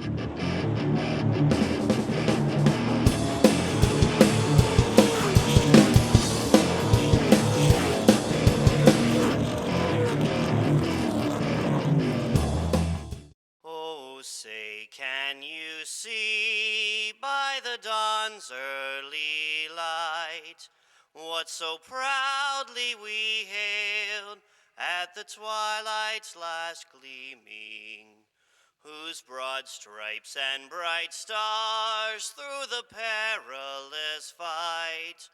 Oh, say, can you see by the dawn's early light what so proudly we hailed at the twilight's last gleaming, whose broad stripes and bright stars through the perilous fight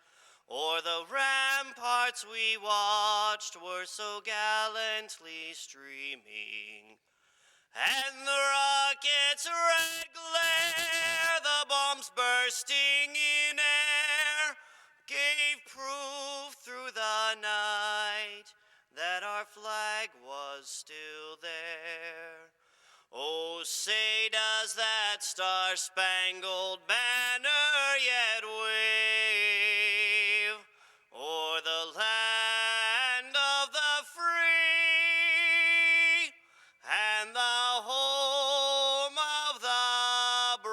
o'er the ramparts we watched were so gallantly streaming? And the rocket's red glare, the bombs bursting in air, gave proof through the night that our flag was still there. Oh, say, does that star-spangled banner yet wave o'er the land of the free and the home of the brave?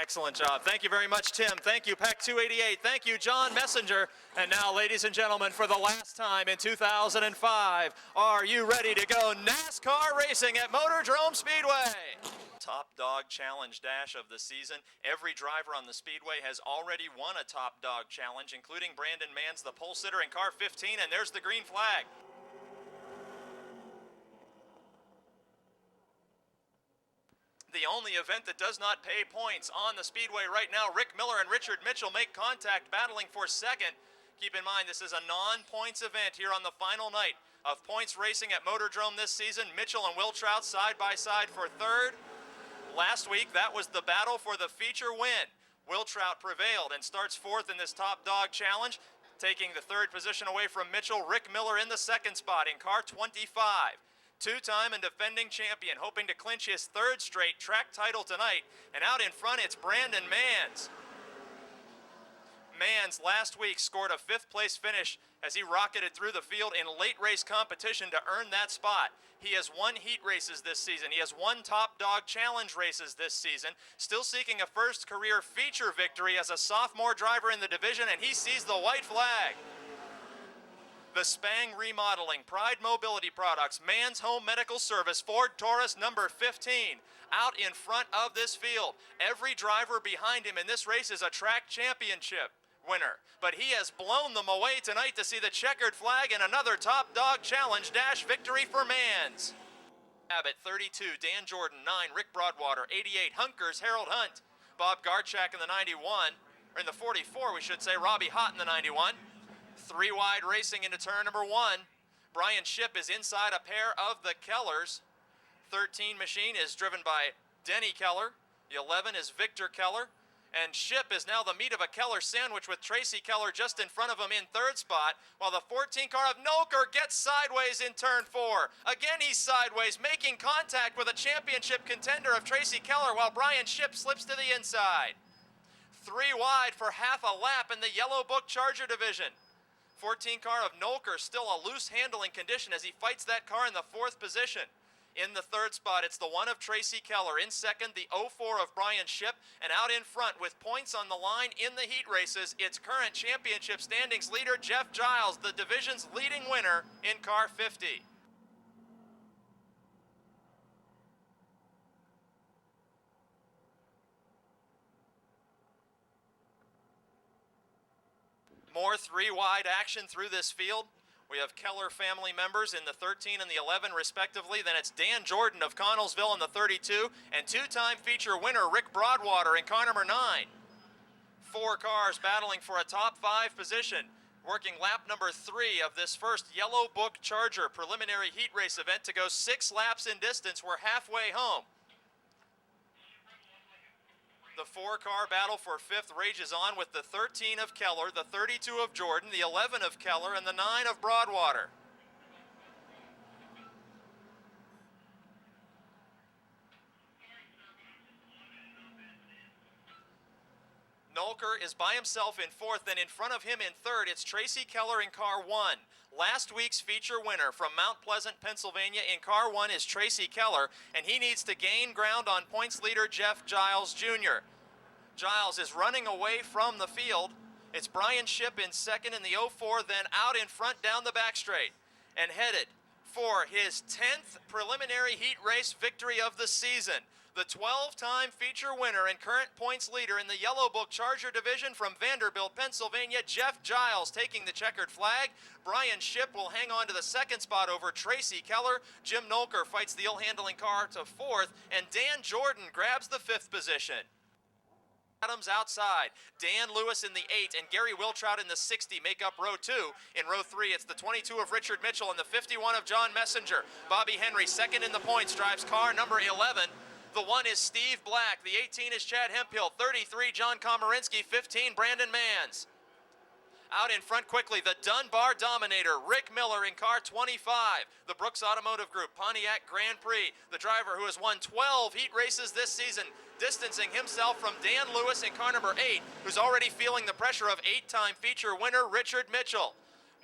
Excellent job. Thank you very much, Tim. Thank you, Pack 288. Thank you, John Messenger. And now, ladies and gentlemen, for the last time in 2005, are you ready to go NASCAR racing at Motordrome Speedway? Top Dog Challenge Dash of the season. Every driver on the Speedway has already won a Top Dog Challenge, including Brandon Manns, the pole sitter in car 15, and there's the green flag. The only event that does not pay points on the Speedway right now. Rick Miller and Richard Mitchell make contact, battling for second. Keep in mind, this is a non-points event here on the final night of points racing at Motordrome this season. Mitchell and Wiltrout side by side for third. Last week, that was the battle for the feature win. Wiltrout prevailed and starts fourth in this Top Dog Challenge, taking the third position away from Mitchell. Rick Miller in the second spot in car 25. Two-time and defending champion, hoping to clinch his third straight track title tonight. And out in front, it's Brandon Manns. Manns last week scored a fifth-place finish as he rocketed through the field in late race competition to earn that spot. He has won heat races this season. He has won Top Dog Challenge races this season, still seeking a first career feature victory as a sophomore driver in the division, and he sees the white flag. The Spang Remodeling, Pride Mobility Products, Manns Home Medical Service, Ford Taurus number 15, out in front of this field. Every driver behind him in this race is a track championship winner, but he has blown them away tonight to see the checkered flag and another Top Dog Challenge Dash victory for Manns. Abbott 32, Dan Jordan 9, Rick Broadwater 88, Hunkers Harold Hunt, Bob Garchak in the 91, or in the 44 we should say, Robbie Hott in the 91. Three wide racing into turn number one. Brian Shipp is inside a pair of the Kellers. 13 machine is driven by Denny Keller. The 11 is Victor Keller. And Shipp is now the meat of a Keller sandwich with Tracy Keller just in front of him in third spot, while the 14 car of Nolker gets sideways in turn 4. Again, he's sideways, making contact with a championship contender of Tracy Keller, while Brian Shipp slips to the inside. Three wide for half a lap in the Yellow Book Charger division. 14 car of Nolker still a loose handling condition as he fights that car in the fourth position. In the third spot, it's the one of Tracy Keller. In second, the 04 of Brian Shipp. And out in front with points on the line in the heat races, it's current championship standings leader Jeff Giles, the division's leading winner in car 50. More three-wide action through this field. We have Keller family members in the 13 and the 11 respectively. Then it's Dan Jordan of Connellsville in the 32 and two-time feature winner Rick Broadwater in car number 9. Four cars battling for a top 5 position, working lap number 3 of this first Yellow Book Charger preliminary heat race event to go 6 laps in distance. We're halfway home. The 4-car battle for 5th rages on with the 13 of Keller, the 32 of Jordan, the 11 of Keller, and the 9 of Broadwater. Nolker is by himself in 4th, and in front of him in 3rd, it's Tracy Keller in car 1. Last week's feature winner from Mount Pleasant, Pennsylvania in car 1 is Tracy Keller, and he needs to gain ground on points leader Jeff Giles Jr. Giles is running away from the field. It's Brian Shipp in second in the 04, then out in front down the back straight, and headed for his 10th preliminary heat race victory of the season. The 12-time feature winner and current points leader in the Yellow Book Charger division from Vanderbilt, Pennsylvania, Jeff Giles taking the checkered flag. Brian Shipp will hang on to the second spot over Tracy Keller. Jim Nolker fights the ill-handling car to fourth, and Dan Jordan grabs the 5th position. Adams outside, Dan Lewis in the 8 and Gary Wiltrout in the 60 make up row 2. In row 3, it's the 22 of Richard Mitchell and the 51 of John Messenger. Bobby Henry, second in the points, drives car number 11. The 1 is Steve Black, the 18 is Chad Hemphill, 33 John Komarinsky, 15 Brandon Manns. Out in front quickly, the Dunbar Dominator, Rick Miller in car 25. The Brooks Automotive Group Pontiac Grand Prix, the driver who has won 12 heat races this season, distancing himself from Dan Lewis in car number 8, who's already feeling the pressure of 8-time feature winner Richard Mitchell.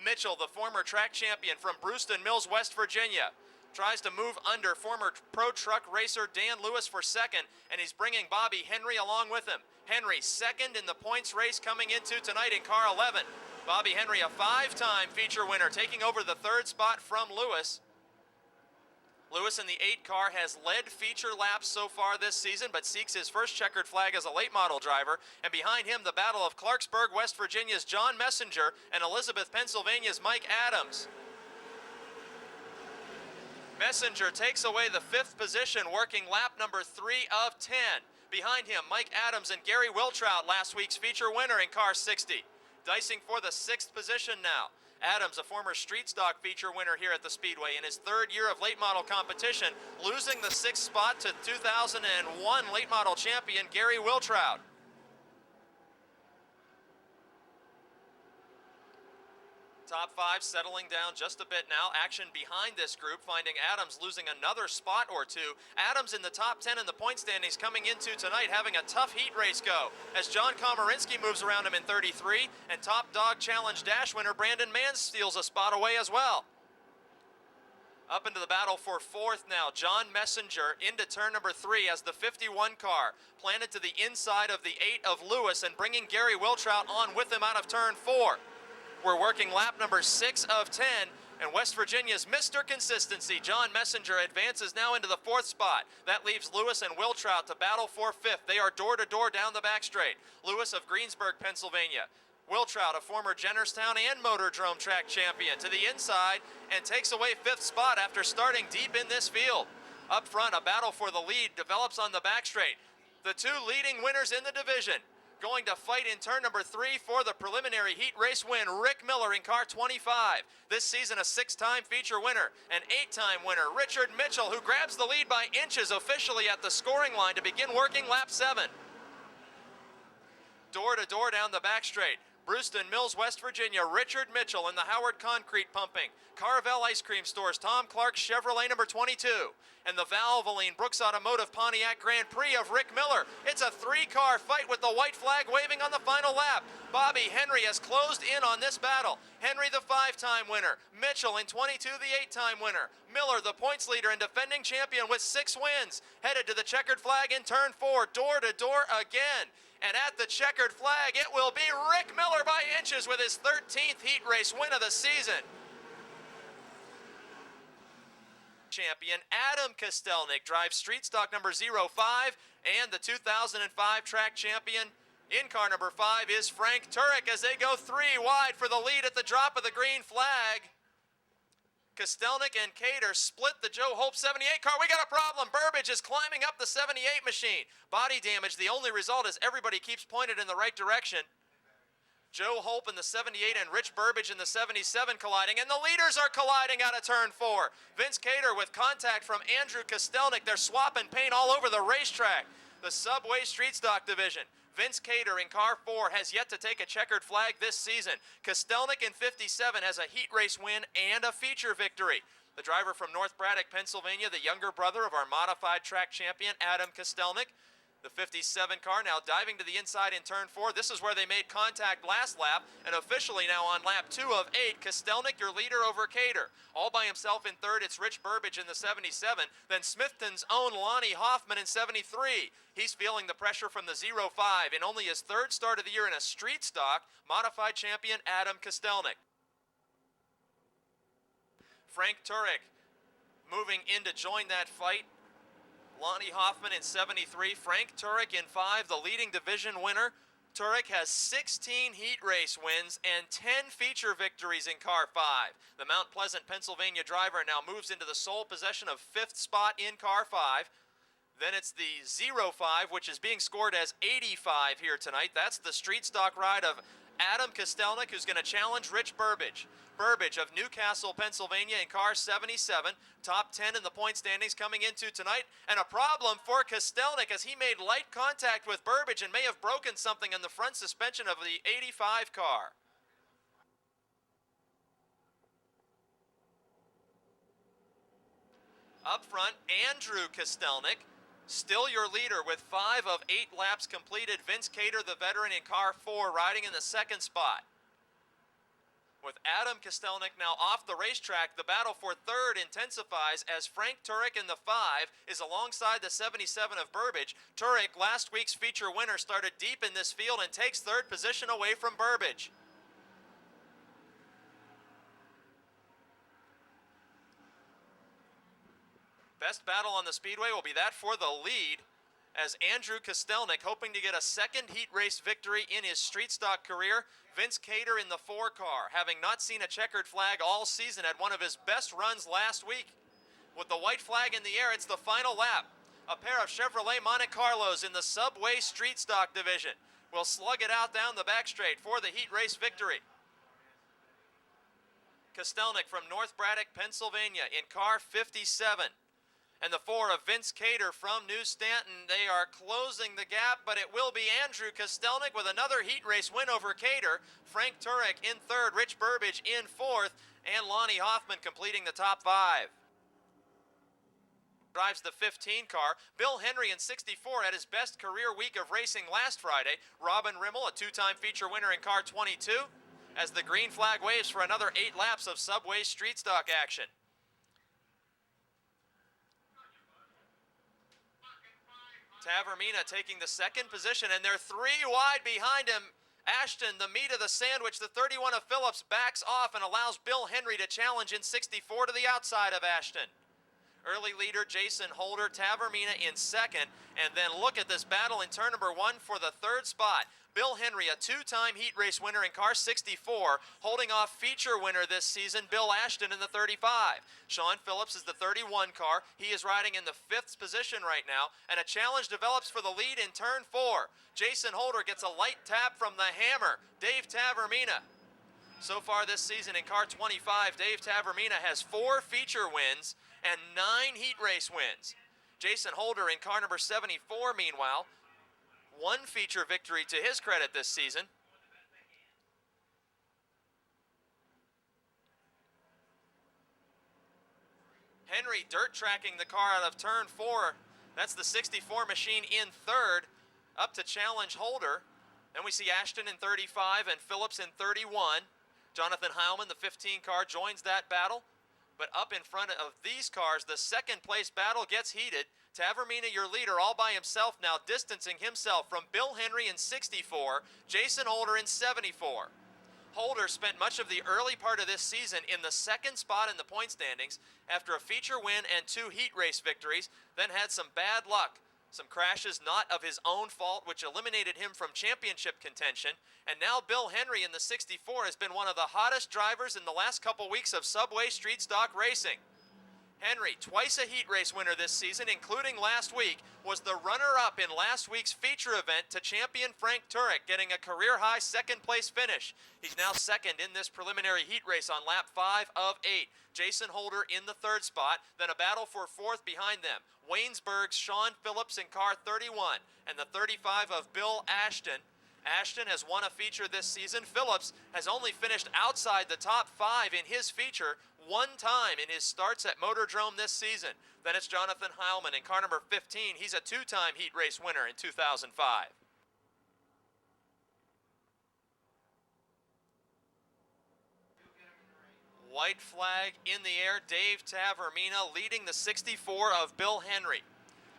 Mitchell, the former track champion from Brewston Mills, West Virginia, tries to move under former pro truck racer Dan Lewis for second, and he's bringing Bobby Henry along with him. Henry second in the points race coming into tonight in car 11. Bobby Henry, a 5-time feature winner, taking over the 3rd spot from Lewis. Lewis in the 8 car has led feature laps so far this season, but seeks his first checkered flag as a late model driver. And behind him, the battle of Clarksburg, West Virginia's John Messenger and Elizabeth, Pennsylvania's Mike Adams. Messenger takes away the 5th position, working lap number 3 of 10. Behind him, Mike Adams and Gary Wiltrout, last week's feature winner in car 60. Dicing for the 6th position now. Adams, a former street stock feature winner here at the Speedway in his 3rd year of late model competition, losing the 6th spot to 2001 late model champion Gary Wiltrout. Top 5 settling down just a bit now. Action behind this group, finding Adams losing another spot or 2. Adams in the top 10 in the point standings coming into tonight, having a tough heat race go, as John Komarinsky moves around him in 33, and Top Dog Challenge Dash winner Brandon Manns steals a spot away as well. Up into the battle for 4th now, John Messenger into turn number 3 as the 51 car, planted to the inside of the 8 of Lewis and bringing Gary Wiltrout on with him out of turn 4. We're working lap number 6 of 10, and West Virginia's Mr. Consistency, John Messenger, advances now into the 4th spot. That leaves Lewis and Wiltrout to battle for 5th. They are door-to-door down the back straight. Lewis of Greensburg, Pennsylvania. Wiltrout, a former Jennerstown and Motordrome track champion, to the inside and takes away 5th spot after starting deep in this field. Up front, a battle for the lead develops on the back straight. The 2 leading winners in the division going to fight in turn number 3 for the preliminary heat race win. Rick Miller in car 25. This season a 6-time feature winner, an 8-time winner, Richard Mitchell, who grabs the lead by inches officially at the scoring line to begin working lap 7. Door to door down the back straight. Brewston Mills, West Virginia, Richard Mitchell in the Howard Concrete Pumping. Carvel Ice Cream Stores, Tom Clark Chevrolet number 22. And the Valvoline Brooks Automotive Pontiac Grand Prix of Rick Miller. It's a 3-car fight with the white flag waving on the final lap. Bobby Henry has closed in on this battle. Henry, the 5-time winner. Mitchell in 22, the 8-time winner. Miller, the points leader and defending champion with 6 wins. Headed to the checkered flag in turn 4, door to door again. And at the checkered flag, it will be Rick Miller by inches with his 13th heat race win of the season. Champion Adam Kostelnik drives street stock number 05, and the 2005 track champion in car number 5 is Frank Turek as they go 3 wide for the lead at the drop of the green flag. Kostelnik and Cater split the Joe Hope 78 car. We got a problem. Burbage is climbing up the 78 machine. Body damage. The only result is everybody keeps pointed in the right direction. Joe Hope in the 78 and Rich Burbage in the 77 colliding, and the leaders are colliding out of turn 4. Vince Cater with contact from Andrew Kostelnik. They're swapping paint all over the racetrack. The Subway Street Stock Division. Vince Cater in car 4 has yet to take a checkered flag this season. Kostelnik in 57 has a heat race win and a feature victory. The driver from North Braddock, Pennsylvania, the younger brother of our modified track champion, Adam Kostelnik. The 57 car now diving to the inside in turn 4. This is where they made contact last lap, and officially now on lap 2 of 8, Kostelnik, your leader over Cater. All by himself in third, it's Rich Burbage in the 77, then Smithton's own Lonnie Hoffman in 73. He's feeling the pressure from the 05 in only his third start of the year in a street stock, modified champion Adam Kostelnik. Frank Turek moving in to join that fight. Lonnie Hoffman in 73, Frank Turek in 5, the leading division winner. Turek has 16 heat race wins and 10 feature victories in car 5. The Mount Pleasant, Pennsylvania driver now moves into the sole possession of 5th spot in car 5. Then it's the 05, which is being scored as 85 here tonight. That's the street stock ride of Adam Kostelnik, who's going to challenge Rich Burbage. Burbage of Newcastle, Pennsylvania in car 77, top 10 in the point standings coming into tonight. And a problem for Kostelnik as he made light contact with Burbage and may have broken something in the front suspension of the 85 car. Up front, Andrew Kostelnik, still your leader with 5 of 8 laps completed. Vince Cater, the veteran, in car 4, riding in the second spot. With Adam Kostelnik now off the racetrack, the battle for third intensifies as Frank Turek in the 5 is alongside the 77 of Burbage. Turek, last week's feature winner, started deep in this field and takes third position away from Burbage. Best battle on the speedway will be that for the lead, as Andrew Kostelnik, hoping to get a second heat race victory in his street stock career. Vince Cater in the 4 car, having not seen a checkered flag all season, had one of his best runs last week. With the white flag in the air, it's the final lap. A pair of Chevrolet Monte Carlos in the Subway street stock division will slug it out down the back straight for the heat race victory. Kostelnik from North Braddock, Pennsylvania in car 57. And the 4 of Vince Cater from New Stanton. They are closing the gap, but it will be Andrew Kostelnik with another heat race win over Cater. Frank Turek in 3rd, Rich Burbage in 4th, and Lonnie Hoffman completing the top 5. Drives the 15 car. Bill Henry in 64 had his best career week of racing last Friday. Robin Rimmel, a 2-time feature winner in car 22, as the green flag waves for another 8 laps of Subway street stock action. Tavermina taking the 2nd position, and they're 3 wide behind him. Ashton, the meat of the sandwich, the 31 of Phillips, backs off and allows Bill Henry to challenge in 64 to the outside of Ashton. Early leader Jason Holder, Tavermina in 2nd, and then look at this battle in turn number 1 for the 3rd spot. Bill Henry, a 2-time heat race winner in car 64, holding off feature winner this season, Bill Ashton in the 35. Sean Phillips is the 31 car. He is riding in the 5th position right now, and a challenge develops for the lead in turn 4. Jason Holder gets a light tap from the hammer, Dave Tavermina. So far this season in car 25, Dave Tavermina has 4 feature wins and 9 heat race wins. Jason Holder in car number 74, meanwhile, 1 feature victory to his credit this season. Henry dirt tracking the car out of turn 4. That's the 64 machine in 3rd, up to challenge Holder. Then we see Ashton in 35 and Phillips in 31. Jonathan Heilman, the 15 car, joins that battle. But up in front of these cars, the 2nd place battle gets heated. Tavermina, your leader, all by himself now, distancing himself from Bill Henry in 64, Jason Holder in 74. Holder spent much of the early part of this season in the 2nd spot in the point standings after a feature win and 2 heat race victories, then had some bad luck. Some crashes not of his own fault, which eliminated him from championship contention. And now Bill Henry in the 64 has been one of the hottest drivers in the last couple weeks of Subway street stock racing. Henry, twice a heat race winner this season, including last week, was the runner-up in last week's feature event to champion Frank Turek, getting a career-high 2nd place finish. He's now 2nd in this preliminary heat race on lap 5 of 8. Jason Holder in the 3rd spot, then a battle for 4th behind them. Waynesburg's Sean Phillips in car 31, and the 35 of Bill Ashton. Ashton has won a feature this season. Phillips has only finished outside the top 5 in his feature one time in his starts at Motordrome this season. Then it's Jonathan Heilman in car number 15. He's a two-time heat race winner in 2005. White flag in the air, Dave Tavermina leading the 64 of Bill Henry.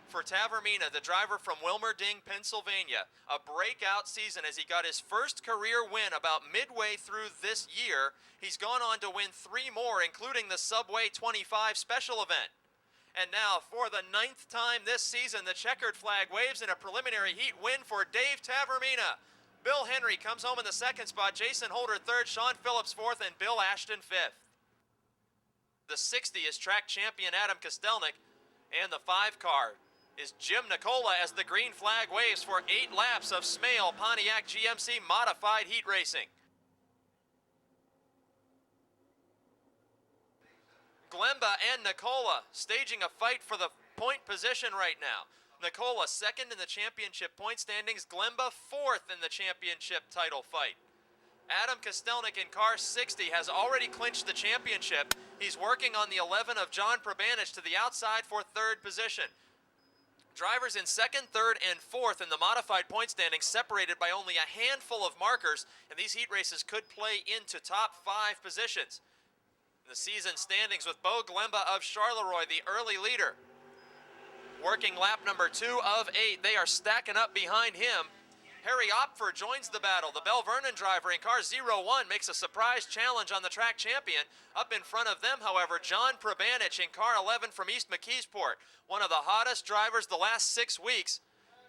For Tavermina, the driver from Wilmerding, Pennsylvania, a breakout season as he got his first career win about midway through this year. He's gone on to win 3 more, including the Subway 25 special event. And now, for the 9th time this season, the checkered flag waves in a preliminary heat win for Dave Tavermina. Bill Henry comes home in the 2nd spot, Jason Holder 3rd, Sean Phillips 4th, and Bill Ashton 5th. The 60 is track champion Adam Kostelnik, and the 5 car is Jim Nicola as the green flag waves for 8 laps of Smale Pontiac GMC modified heat racing. Glemba and Nicola staging a fight for the point position right now. Nicola 2nd in the championship point standings, Glemba 4th in the championship title fight. Adam Kostelnik in car 60 has already clinched the championship. He's working on the 11 of John Probanich to the outside for 3rd position. Drivers in 2nd, 3rd, and 4th in the modified point standings separated by only a handful of markers, and these heat races could play into top 5 positions. The season standings with Bo Glemba of Charleroi, the early leader. Working lap number 2 of 8, they are stacking up behind him. Harry Opfer joins the battle. The Bell Vernon driver in car 01 makes a surprise challenge on the track champion. Up in front of them, however, John Probanich in car 11 from East McKeesport, one of the hottest drivers the last 6 weeks.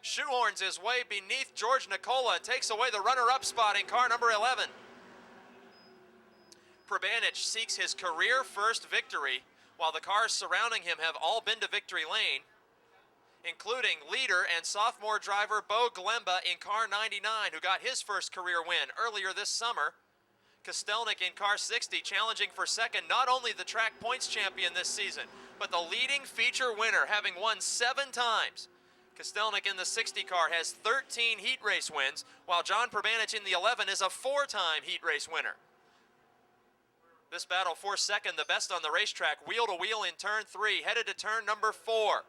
Shoehorns his way beneath George Nicola and takes away the runner-up spot in car number 11. Probanich seeks his career first victory, while the cars surrounding him have all been to victory lane, including leader and sophomore driver Bo Glemba in car 99, who got his first career win earlier this summer. Kostelnik in car 60 challenging for 2nd, not only the track points champion this season, but the leading feature winner, having won 7 times. Kostelnik in the 60 car has 13 heat race wins, while John Probanich in the 11 is a 4-time heat race winner. This battle for 2nd, the best on the racetrack, wheel to wheel in turn 3, headed to turn number 4.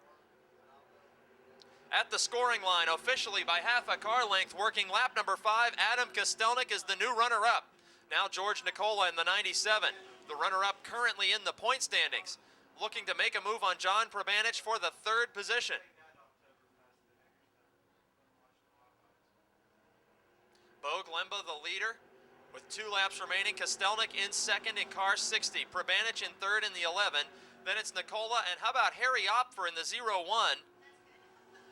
At the scoring line, officially by half a car length, working lap number 5, Adam Kostelnik is the new runner-up. Now George Nicola in the 97, the runner-up currently in the point standings, looking to make a move on John Probanich for the 3rd position. Bo Glemba, the leader, with 2 laps remaining. Kostelnik in 2nd in car 60, Probanich in 3rd in the 11. Then it's Nicola, and how about Harry Opfer in the 01?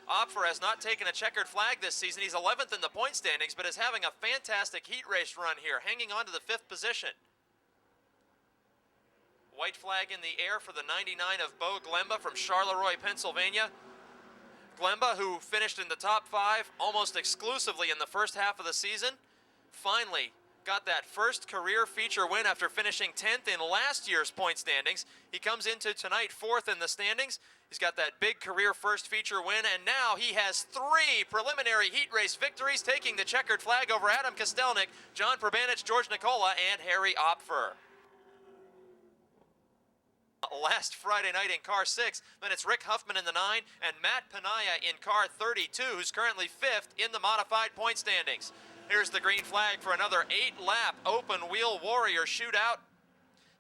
Opfer has not taken a checkered flag this season. He's 11th in the point standings, but is having a fantastic heat race run here, hanging on to the 5th position. White flag in the air for the 99 of Bo Glemba from Charleroi, Pennsylvania. Glemba, who finished in the top 5 almost exclusively in the first half of the season, finally got that first career feature win after finishing 10th in last year's point standings. He comes into tonight 4th in the standings. He's got that big career first feature win, and now he has 3 preliminary heat race victories, taking the checkered flag over Adam Kostelnik, John Probanich, George Nicola, and Harry Opfer. Last Friday night in car 6, then it's Rick Huffman in the 9 and Matt Panaya in car 32, who's currently 5th in the modified point standings. Here's the green flag for another 8-lap open wheel warrior shootout.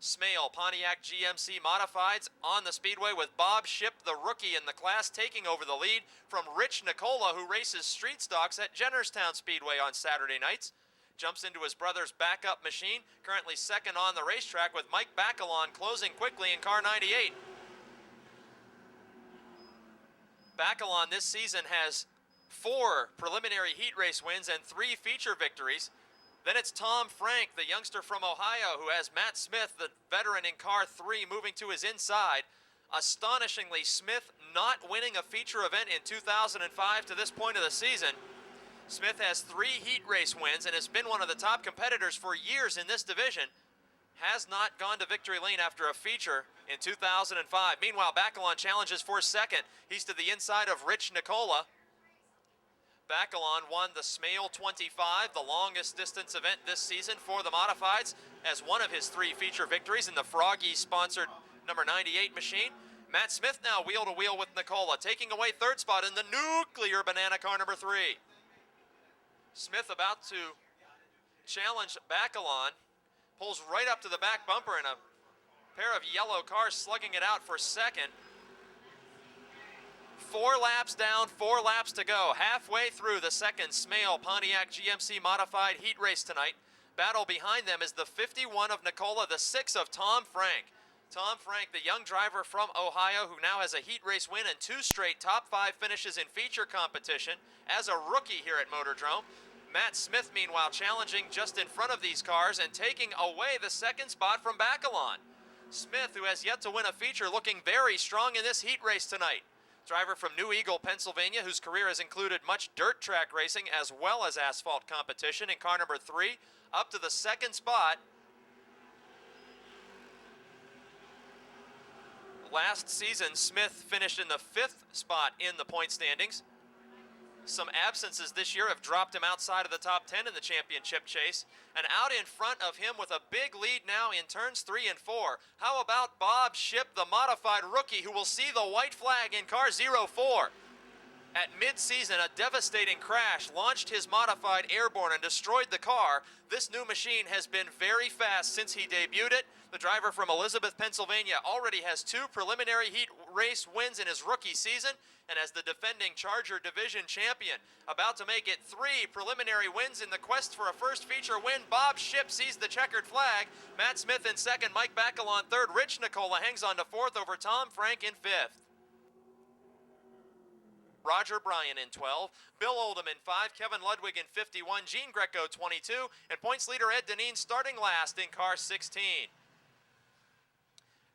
Smale Pontiac GMC Modifieds on the speedway with Bob Shipp, the rookie in the class, taking over the lead from Rich Nicola, who races street stocks at Jennerstown Speedway on Saturday nights. Jumps into his brother's backup machine, currently 2nd on the racetrack with Mike Bacalon closing quickly in car 98. Bacalon this season has 4 preliminary heat race wins and 3 feature victories. Then it's Tom Frank, the youngster from Ohio, who has Matt Smith, the veteran in car 3, moving to his inside. Astonishingly, Smith not winning a feature event in 2005 to this point of the season. Smith has 3 heat race wins and has been one of the top competitors for years in this division. Has not gone to victory lane after a feature in 2005. Meanwhile, Bacalon challenges for 2nd. He's to the inside of Rich Nicola. Bacalon won the Smale 25, the longest distance event this season for the Modifieds, as one of his 3 feature victories in the Froggy-sponsored number 98 machine. Matt Smith now wheel to wheel with Nicola, taking away 3rd spot in the nuclear banana car number 3. Smith about to challenge Bacalon, pulls right up to the back bumper in a pair of yellow cars slugging it out for 2nd. 4 laps down, 4 laps to go. Halfway through the 2nd Smale Pontiac GMC Modified heat race tonight. Battle behind them is the 51 of Nicola, the 6 of Tom Frank. Tom Frank, the young driver from Ohio who now has a heat race win and 2 straight top 5 finishes in feature competition as a rookie here at Motordrome. Matt Smith, meanwhile, challenging just in front of these cars and taking away the 2nd spot from Bacalon. Smith, who has yet to win a feature, looking very strong in this heat race tonight. Driver from New Eagle, Pennsylvania, whose career has included much dirt track racing as well as asphalt competition in car number 3, up to the 2nd spot. Last season, Smith finished in the 5th spot in the point standings. Some absences this year have dropped him outside of the top 10 in the championship chase. And out in front of him with a big lead now in turns 3 and 4. How about Bob Shipp, the modified rookie, who will see the white flag in car 04. At mid-season, a devastating crash launched his modified airborne and destroyed the car. This new machine has been very fast since he debuted it. The driver from Elizabeth, Pennsylvania already has 2 preliminary heat race wins in his rookie season, and as the defending Charger Division champion, about to make it 3 preliminary wins in the quest for a first feature win. Bob Shipp sees the checkered flag. Matt Smith in 2nd, Mike Bacalon 3rd. Rich Nicola hangs on to 4th over Tom Frank in 5th. Roger Bryan in 12, Bill Oldham in 5, Kevin Ludwig in 51, Gene Greco 22, and points leader Ed Deneen starting last in car 16.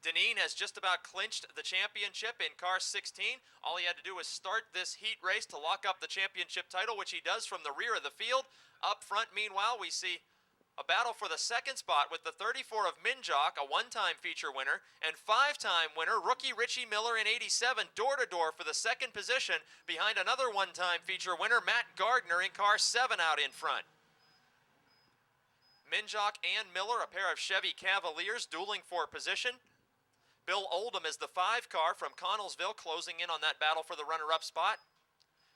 Deneen has just about clinched the championship in car 16. All he had to do was start this heat race to lock up the championship title, which he does from the rear of the field. Up front, meanwhile, we see a battle for the 2nd spot with the 34 of Minjock, a 1-time feature winner, and 5-time winner, rookie Richie Miller in 87, door-to-door for the 2nd position, behind another 1-time feature winner, Matt Gardner in car 7 out in front. Minjock and Miller, a pair of Chevy Cavaliers, dueling for position. Bill Oldham is the 5 car from Connellsville, closing in on that battle for the runner-up spot.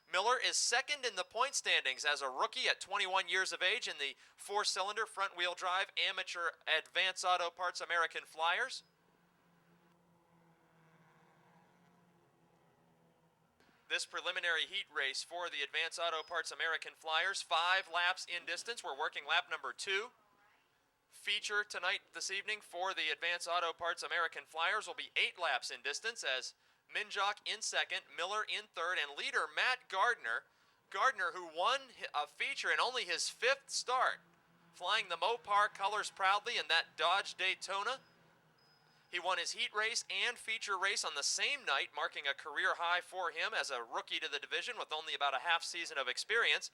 Miller is 2nd in the point standings as a rookie at 21 years of age in the 4-cylinder front-wheel drive amateur Advance Auto Parts American Flyers. This preliminary heat race for the Advance Auto Parts American Flyers, 5 laps in distance. We're working lap number 2. Feature tonight, this evening, for the Advance Auto Parts American Flyers will be 8 laps in distance as Minjock in 2nd, Miller in 3rd, and leader Matt Gardner. Gardner, who won a feature in only his 5th start, flying the Mopar colors proudly in that Dodge Daytona. He won his heat race and feature race on the same night, marking a career high for him as a rookie to the division with only about a half season of experience.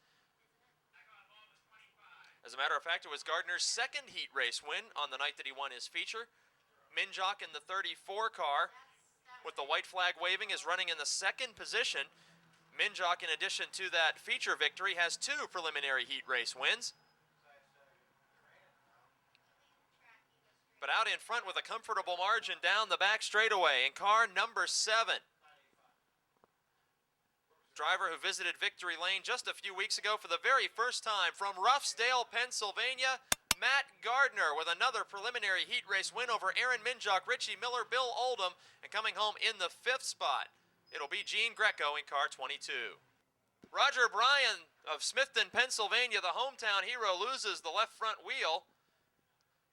As a matter of fact, it was Gardner's 2nd heat race win on the night that he won his feature. Minjock in the 34 car, with the white flag waving, is running in the 2nd position. Minjock, in addition to that feature victory, has 2 preliminary heat race wins. But out in front with a comfortable margin down the back straightaway in car number 7. Driver who visited Victory Lane just a few weeks ago for the very first time from Ruffsdale, Pennsylvania, Matt Gardner with another preliminary heat race win over Aaron Minjock, Richie Miller, Bill Oldham, and coming home in the 5th spot, it'll be Gene Greco in car 22. Roger Bryan of Smithton, Pennsylvania, the hometown hero, loses the left front wheel.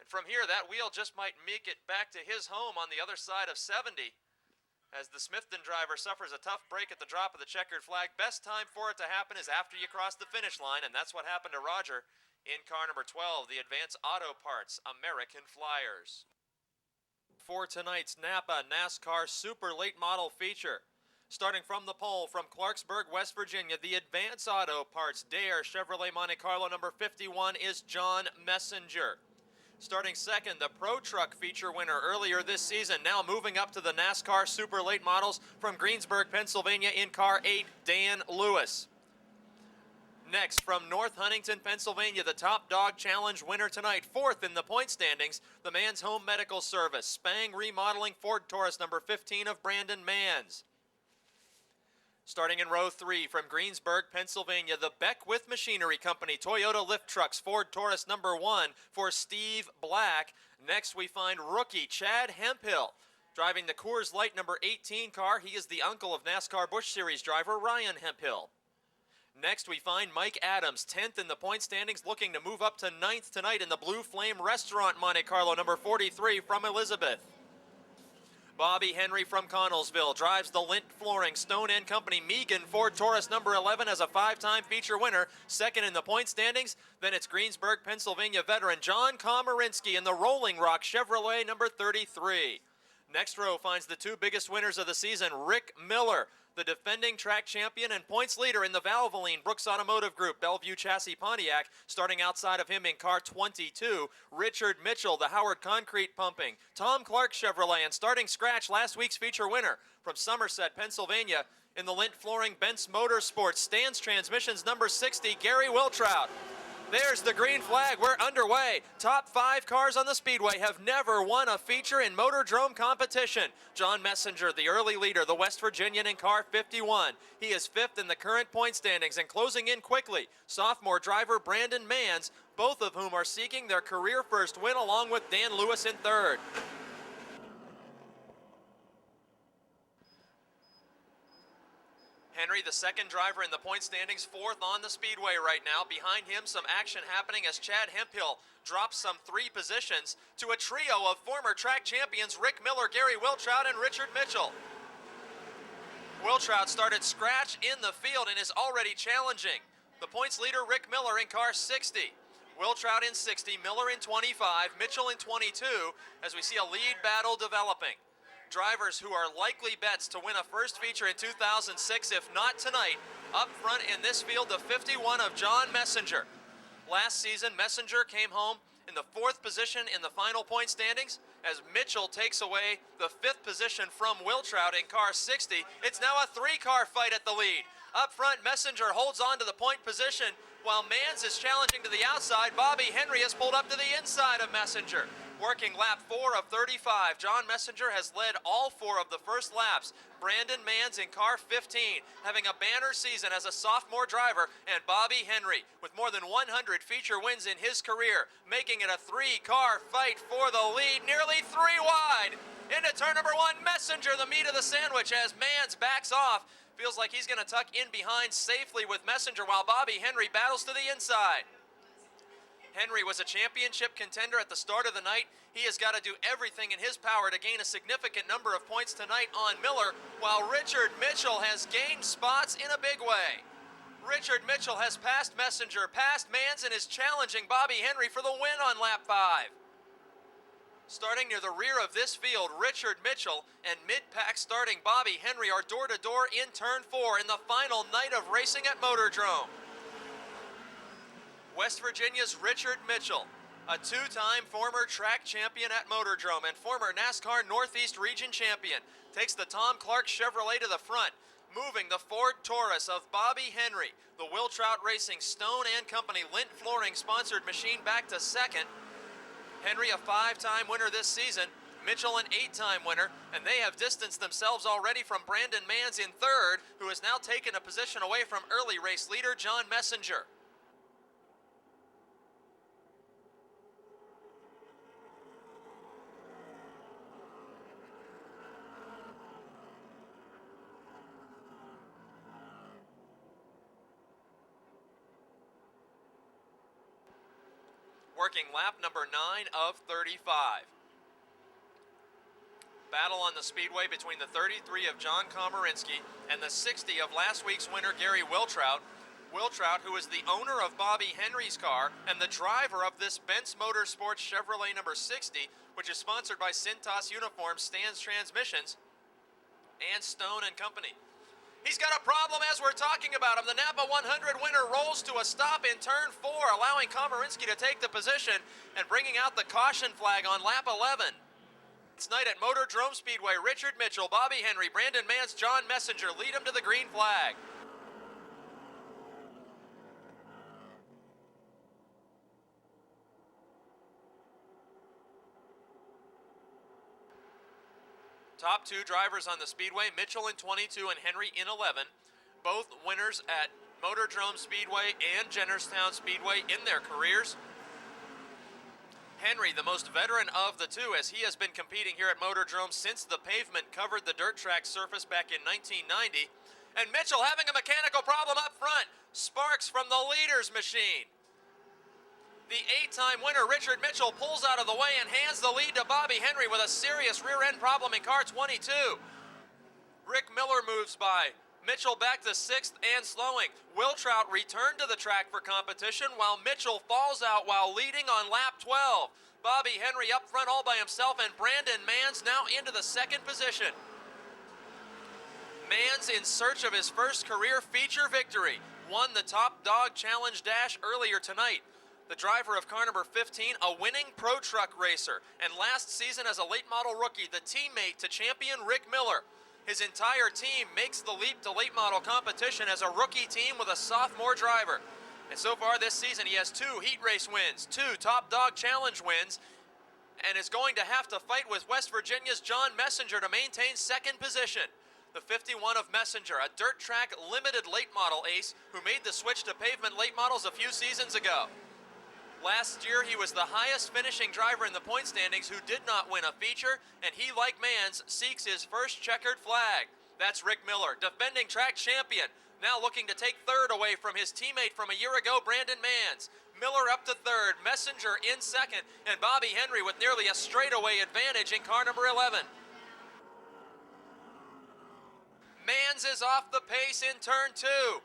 And from here, that wheel just might make it back to his home on the other side of 70. As the Smithton driver suffers a tough break at the drop of the checkered flag. Best time for it to happen is after you cross the finish line, and that's what happened to Roger in car number 12, the Advance Auto Parts American Flyers. For tonight's Napa NASCAR Super Late Model feature, starting from the pole from Clarksburg, West Virginia, the Advance Auto Parts Dare Chevrolet Monte Carlo number 51 is John Messenger. Starting 2nd, the Pro Truck feature winner earlier this season, now moving up to the NASCAR Super Late Models from Greensburg, Pennsylvania in car 8, Dan Lewis. Next, from North Huntington, Pennsylvania, the Top Dog Challenge winner tonight, fourth in the point standings, the Mans Home Medical Service, Spang Remodeling Ford Taurus number 15 of Brandon Mans. Starting in row 3 from Greensburg, Pennsylvania, the Beckwith Machinery Company, Toyota Lift Trucks, Ford Taurus number 1 for Steve Black. Next, we find rookie Chad Hemphill. Driving the Coors Light number 18 car, he is the uncle of NASCAR Busch Series driver Ryan Hemphill. Next, we find Mike Adams, 10th in the point standings, looking to move up to 9th tonight in the Blue Flame Restaurant Monte Carlo, number 43 from Elizabeth. Bobby Henry from Connellsville drives the Lint Flooring Stone & Company Megan Ford Taurus number 11 as a 5-time feature winner, second in the point standings. Then it's Greensburg, Pennsylvania veteran John Komarinsky in the Rolling Rock Chevrolet number 33. Next row finds the 2 biggest winners of the season, Rick Miller, the defending track champion and points leader in the Valvoline Brooks Automotive Group, Bellevue Chassis Pontiac. Starting outside of him in car 22, Richard Mitchell, the Howard Concrete Pumping, Tom Clark Chevrolet, and starting scratch last week's feature winner from Somerset, Pennsylvania, in the Lint Flooring Benz Motorsports, Stans Transmissions number 60, Gary Wiltrout. There's the green flag. We're underway. Top 5 cars on the Speedway have never won a feature in Motordrome competition. John Messenger, the early leader, the West Virginian in car 51. He is 5th in the current point standings and closing in quickly. Sophomore driver Brandon Mans, both of whom are seeking their career first win along with Dan Lewis in 3rd. Henry, the second driver in the point standings, 4th on the Speedway right now. Behind him, some action happening as Chad Hemphill drops some 3 positions to a trio of former track champions Rick Miller, Gary Wiltrout, and Richard Mitchell. Wiltrout started scratch in the field and is already challenging the points leader Rick Miller in car 60. Wiltrout in 60, Miller in 25, Mitchell in 22, as we see a lead battle developing. Drivers who are likely bets to win a first feature in 2006, if not tonight. Up front in this field, the 51 of John Messenger. Last season, Messenger came home in the 4th position in the final point standings as Mitchell takes away the 5th position from Wiltrout in car 60. It's now a 3-car fight at the lead. Up front, Messenger holds on to the point position while Mans is challenging to the outside. Bobby Henry has pulled up to the inside of Messenger. Working lap 4 of 35, John Messenger has led all 4 of the first laps. Brandon Mans in car 15, having a banner season as a sophomore driver, and Bobby Henry with more than 100 feature wins in his career, making it a 3-car fight for the lead, nearly 3 wide. Into turn number 1, Messenger, the meat of the sandwich, as Mans backs off. Feels like he's going to tuck in behind safely with Messenger while Bobby Henry battles to the inside. Henry was a championship contender at the start of the night. He has got to do everything in his power to gain a significant number of points tonight on Miller, while Richard Mitchell has gained spots in a big way. Richard Mitchell has passed Messenger, passed Mans, and is challenging Bobby Henry for the win on lap 5. Starting near the rear of this field, Richard Mitchell and mid-pack starting Bobby Henry are door-to-door in turn 4 in the final night of racing at Motordrome. West Virginia's Richard Mitchell, a 2-time former track champion at Motordrome and former NASCAR Northeast Region champion, takes the Tom Clark Chevrolet to the front, moving the Ford Taurus of Bobby Henry, the Wiltrout Racing Stone & Company Lint Flooring sponsored machine, back to 2nd. Henry, a 5-time winner this season, Mitchell an 8-time winner, and they have distanced themselves already from Brandon Mans in 3rd, who has now taken a position away from early race leader John Messenger. Working lap number 9 of 35. Battle on the Speedway between the 33 of John Komarinsky and the 60 of last week's winner Gary Wiltrout. Wiltrout, who is the owner of Bobby Henry's car and the driver of this Benz Motorsports Chevrolet number 60, which is sponsored by Cintas Uniforms, Stans Transmissions, and Stone & Company. He's got a problem as we're talking about him. The Napa 100 winner rolls to a stop in turn 4, allowing Komarinsky to take the position and bringing out the caution flag on lap 11. It's night at Motordrome Speedway. Richard Mitchell, Bobby Henry, Brandon Mans, John Messenger lead him to the green flag. Top two drivers on the Speedway, Mitchell in 22 and Henry in 11. Both winners at Motordrome Speedway and Jennerstown Speedway in their careers. Henry, the most veteran of the two, as he has been competing here at Motordrome since the pavement covered the dirt track surface back in 1990. And Mitchell having a mechanical problem up front. Sparks from the leader's machine. The 8-time winner, Richard Mitchell, pulls out of the way and hands the lead to Bobby Henry with a serious rear-end problem in car 22. Rick Miller moves by. Mitchell back to 6th and slowing. Wiltrout returned to the track for competition while Mitchell falls out while leading on lap 12. Bobby Henry up front all by himself, and Brandon Manns now into the 2nd position. Manns, in search of his first career feature victory, won the Top Dog Challenge Dash earlier tonight. The driver of car number 15, a winning pro truck racer, and last season as a late model rookie, the teammate to champion Rick Miller. His entire team makes the leap to late model competition as a rookie team with a sophomore driver. And so far this season, he has 2 heat race wins, 2 Top Dog Challenge wins, and is going to have to fight with West Virginia's John Messenger to maintain 2nd position. The 51 of Messenger, a dirt track limited late model ace who made the switch to pavement late models a few seasons ago. Last year, he was the highest finishing driver in the point standings who did not win a feature, and he, like Manns, seeks his first checkered flag. That's Rick Miller, defending track champion, now looking to take 3rd away from his teammate from a year ago, Brandon Manns. Miller up to 3rd, Messenger in 2nd, and Bobby Henry with nearly a straightaway advantage in car number 11. Manns is off the pace in turn 2.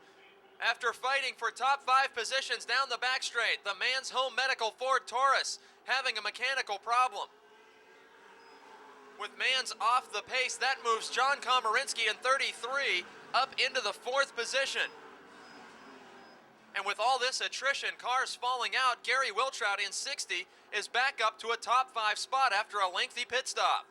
After fighting for top 5 positions down the back straight, the Manns Home Medical Ford Taurus having a mechanical problem. With Manns off the pace, that moves John Komarinsky in 33 up into the 4th position. And with all this attrition, cars falling out, Gary Wiltrout in 60 is back up to a top 5 spot after a lengthy pit stop.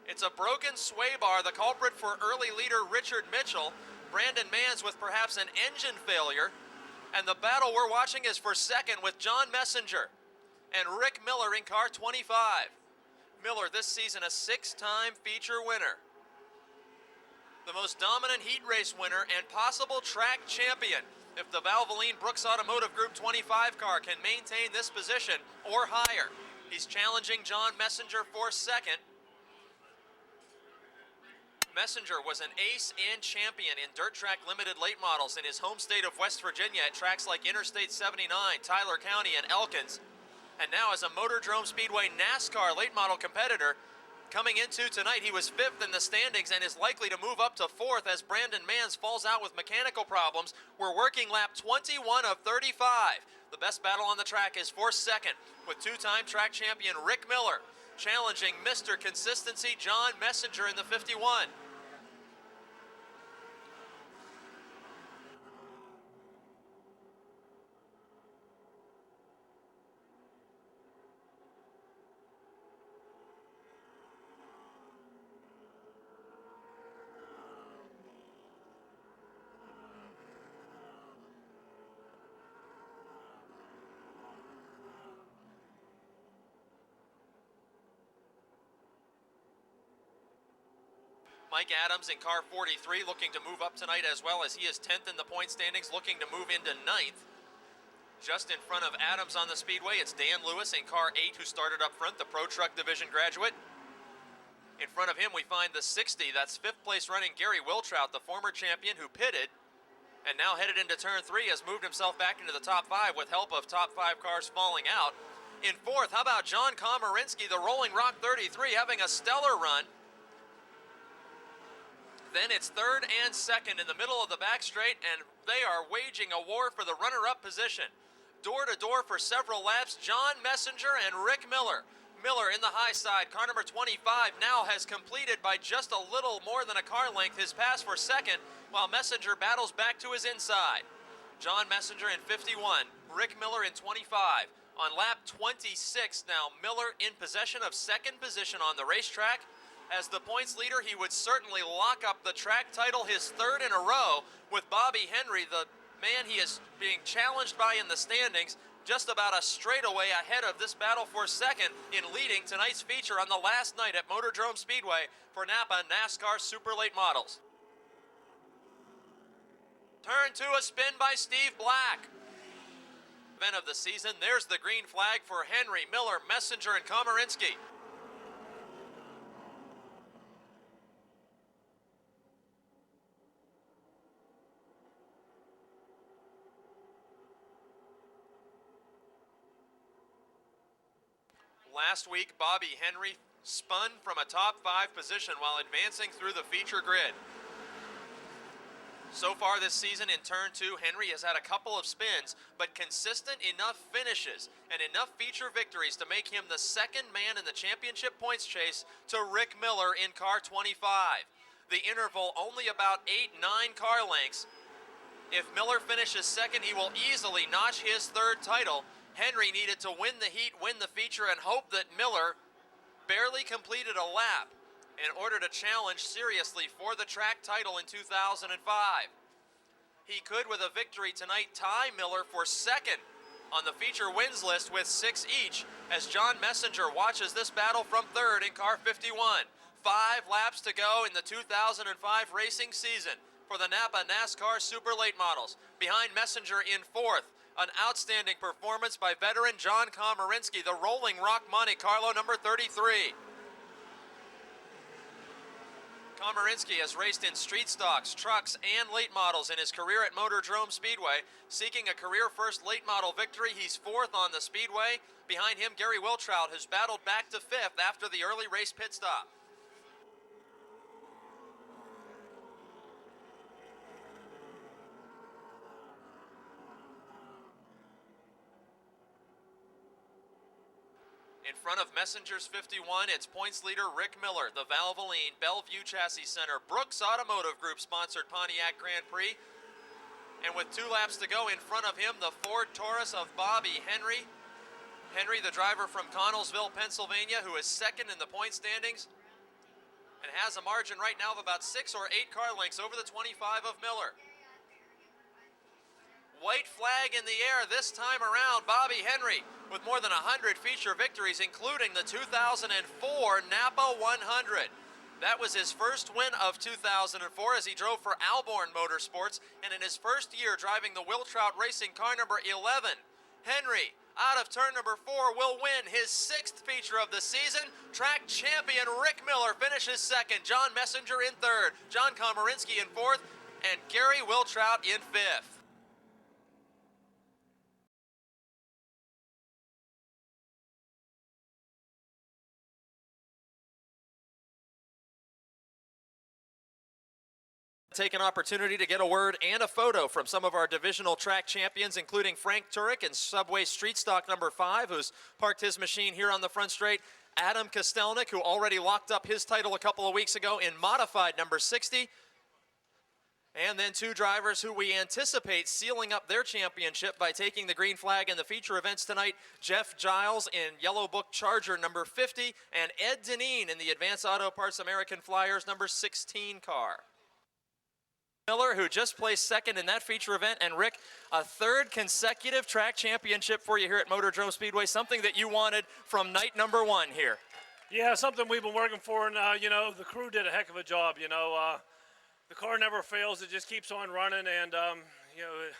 It's a broken sway bar, the culprit for early leader Richard Mitchell. Brandon Manns with perhaps an engine failure. And the battle we're watching is for 2nd with John Messenger and Rick Miller in car 25. Miller this season a 6-time feature winner. The most dominant heat race winner and possible track champion if the Valvoline Brooks Automotive Group 25 car can maintain this position or higher. He's challenging John Messenger for 2nd. Messenger was an ace and champion in dirt track limited late models in his home state of West Virginia at tracks like Interstate 79, Tyler County, and Elkins. And now as a Motordrome Speedway NASCAR late model competitor, coming into tonight, he was 5th in the standings and is likely to move up to 4th as Brandon Manns falls out with mechanical problems. We're working lap 21 of 35. The best battle on the track is for 2nd with 2-time track champion Rick Miller challenging Mr. Consistency John Messenger in the 51. Mike Adams in car 43 looking to move up tonight as well, as he is 10th in the point standings, looking to move into 9th. Just in front of Adams on the speedway, it's Dan Lewis in car 8 who started up front, the Pro Truck Division graduate. In front of him we find the 60, that's 5th place running Gary Wiltrout, the former champion who pitted and now headed into turn 3 has moved himself back into the top 5 with help of top 5 cars falling out. In 4th, how about John Komarinsky, the Rolling Rock 33, having a stellar run. Then it's 3rd and 2nd in the middle of the back straight, and they are waging a war for the runner-up position. Door to door for several laps, John Messenger and Rick Miller. Miller in the high side, car number 25, now has completed by just a little more than a car length his pass for 2nd, while Messenger battles back to his inside. John Messenger in 51, Rick Miller in 25. On lap 26 now, Miller in possession of 2nd position on the racetrack. As the points leader, he would certainly lock up the track title, his 3rd in a row, with Bobby Henry, the man he is being challenged by in the standings, just about a straightaway ahead of this battle for second in leading tonight's feature on the last night at Motordrome Speedway for Napa NASCAR Super Late Models. Turn 2, a spin by Steve Black. Event of the season, there's the green flag for Henry, Miller, Messenger, and Komarinsky. Last week, Bobby Henry spun from a top 5 position while advancing through the feature grid. So far this season in turn 2, Henry has had a couple of spins, but consistent enough finishes and enough feature victories to make him the second man in the championship points chase to Rick Miller in car 25. The interval only about 8-9 car lengths. If Miller finishes second, he will easily notch his third title. Henry needed to win the heat, win the feature, and hope that Miller barely completed a lap in order to challenge seriously for the track title in 2005. He could, with a victory tonight, tie Miller for second on the feature wins list with 6 each, as John Messenger watches this battle from third in car 51. 5 laps to go in the 2005 racing season for the Napa NASCAR Super Late Models. Behind Messenger in fourth, an outstanding performance by veteran John Komarinsky, the Rolling Rock Monte Carlo number 33. Komarinsky has raced in street stocks, trucks, and late models in his career at Motordrome Speedway. Seeking a career-first late model victory, he's 4th on the Speedway. Behind him, Gary Wiltrout, who's battled back to 5th after the early race pit stop. In front of Messenger's 51, it's points leader Rick Miller, the Valvoline Bellevue Chassis Center Brooks Automotive Group sponsored Pontiac Grand Prix. And with 2 laps to go in front of him, the Ford Taurus of Bobby Henry. Henry, the driver from Connellsville, Pennsylvania, who is second in the point standings and has a margin right now of about 6 or 8 car lengths over the 25 of Miller. White flag in the air this time around. Bobby Henry with more than 100 feature victories, including the 2004 Napa 100. That was his first win of 2004 as he drove for Alborn Motorsports, and in his first year driving the Wiltrout Racing car number 11. Henry, out of turn number 4, will win his 6th feature of the season. Track champion Rick Miller finishes second, John Messenger in third, John Komarinsky in fourth, and Gary Wiltrout in fifth. Take an opportunity to get a word and a photo from some of our divisional track champions, including Frank Turek in Subway Street Stock number 5, who's parked his machine here on the front straight. Adam Kostelnik, who already locked up his title a couple of weeks ago in modified number 60. And then 2 drivers who we anticipate sealing up their championship by taking the green flag in the feature events tonight. Jeff Giles in Yellow Book Charger number 50, and Ed Deneen in the Advance Auto Parts American Flyers number 16 car. Miller, who just placed second in that feature event, and Rick, a 3rd consecutive track championship for you here at Motordrome Speedway, something that you wanted from night number 1 here. Yeah, something we've been working for, and the crew did a heck of a job. The car never fails; it just keeps on running, and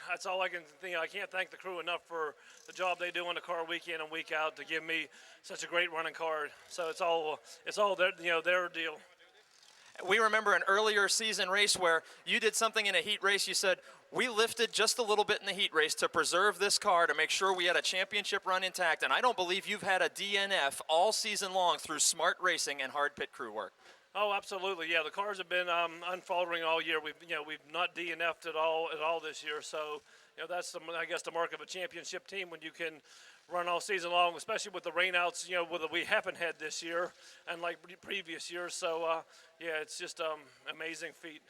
that's all I can think. I can't thank the crew enough for the job they do on the car week in and week out to give me such a great running car. So it's all their deal. We remember an earlier season race where you did something in a heat race. You said, we lifted just a little bit in the heat race to preserve this car to make sure we had a championship run intact. And I don't believe you've had a DNF all season long through smart racing and hard pit crew work. Oh, absolutely. Yeah, the cars have been unfaltering all year. We've not DNF'd at all this year. So that's I guess the mark of a championship team, when you can run all season long, especially with the rainouts we haven't had this year and like previous years. So it's just amazing feat.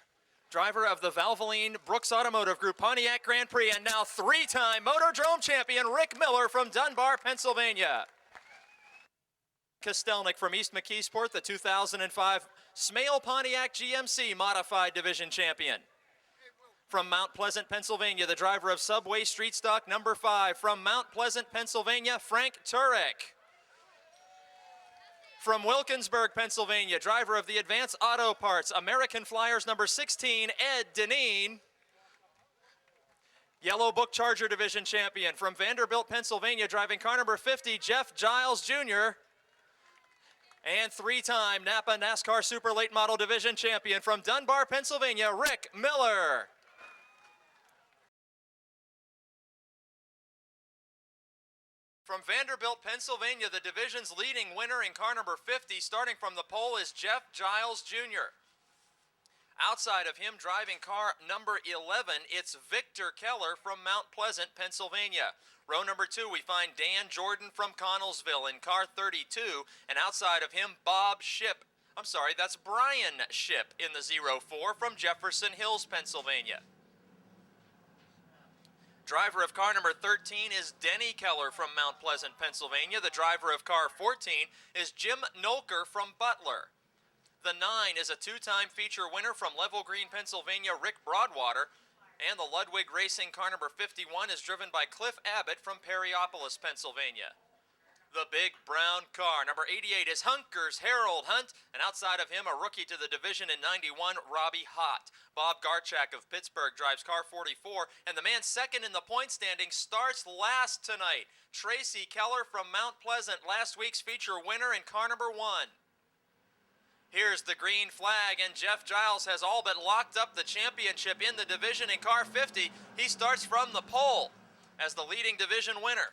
Driver of the Valvoline Brooks Automotive Group Pontiac Grand Prix, and now 3-time Motordrome champion Rick Miller from Dunbar, Pennsylvania. Kostelnik from East McKeesport, the 2005 Smale Pontiac GMC Modified Division champion. From Mount Pleasant, Pennsylvania, the driver of Subway Street Stock number 5. From Mount Pleasant, Pennsylvania, Frank Turek. From Wilkinsburg, Pennsylvania, driver of the Advance Auto Parts, American Flyers number 16, Ed Deneen. Yellow Book Charger Division champion. From Vanderbilt, Pennsylvania, driving car number 50, Jeff Giles Jr. And 3-time Napa NASCAR Super Late Model Division champion from Dunbar, Pennsylvania, Rick Miller. From Vanderbilt, Pennsylvania, the division's leading winner in car number 50, starting from the pole, is Jeff Giles Jr. Outside of him, driving car number 11, it's Victor Keller from Mount Pleasant, Pennsylvania. Row number 2, we find Dan Jordan from Connellsville in car 32, and outside of him, that's Brian Ship in the 04 from Jefferson Hills, Pennsylvania. Driver of car number 13 is Denny Keller from Mount Pleasant, Pennsylvania. The driver of car 14 is Jim Nolker from Butler. The 9 is a 2-time feature winner from Level Green, Pennsylvania, Rick Broadwater. And the Ludwig Racing car number 51 is driven by Cliff Abbott from Perryopolis, Pennsylvania. The big brown car, number 88, is Hunkers Harold Hunt, and outside of him, a rookie to the division in 91, Robbie Hott. Bob Garchak of Pittsburgh drives car 44, and the man second in the point standing starts last tonight. Tracy Keller from Mount Pleasant, last week's feature winner in car number 1. Here's the green flag, and Jeff Giles has all but locked up the championship in the division in car 50. He starts from the pole as the leading division winner.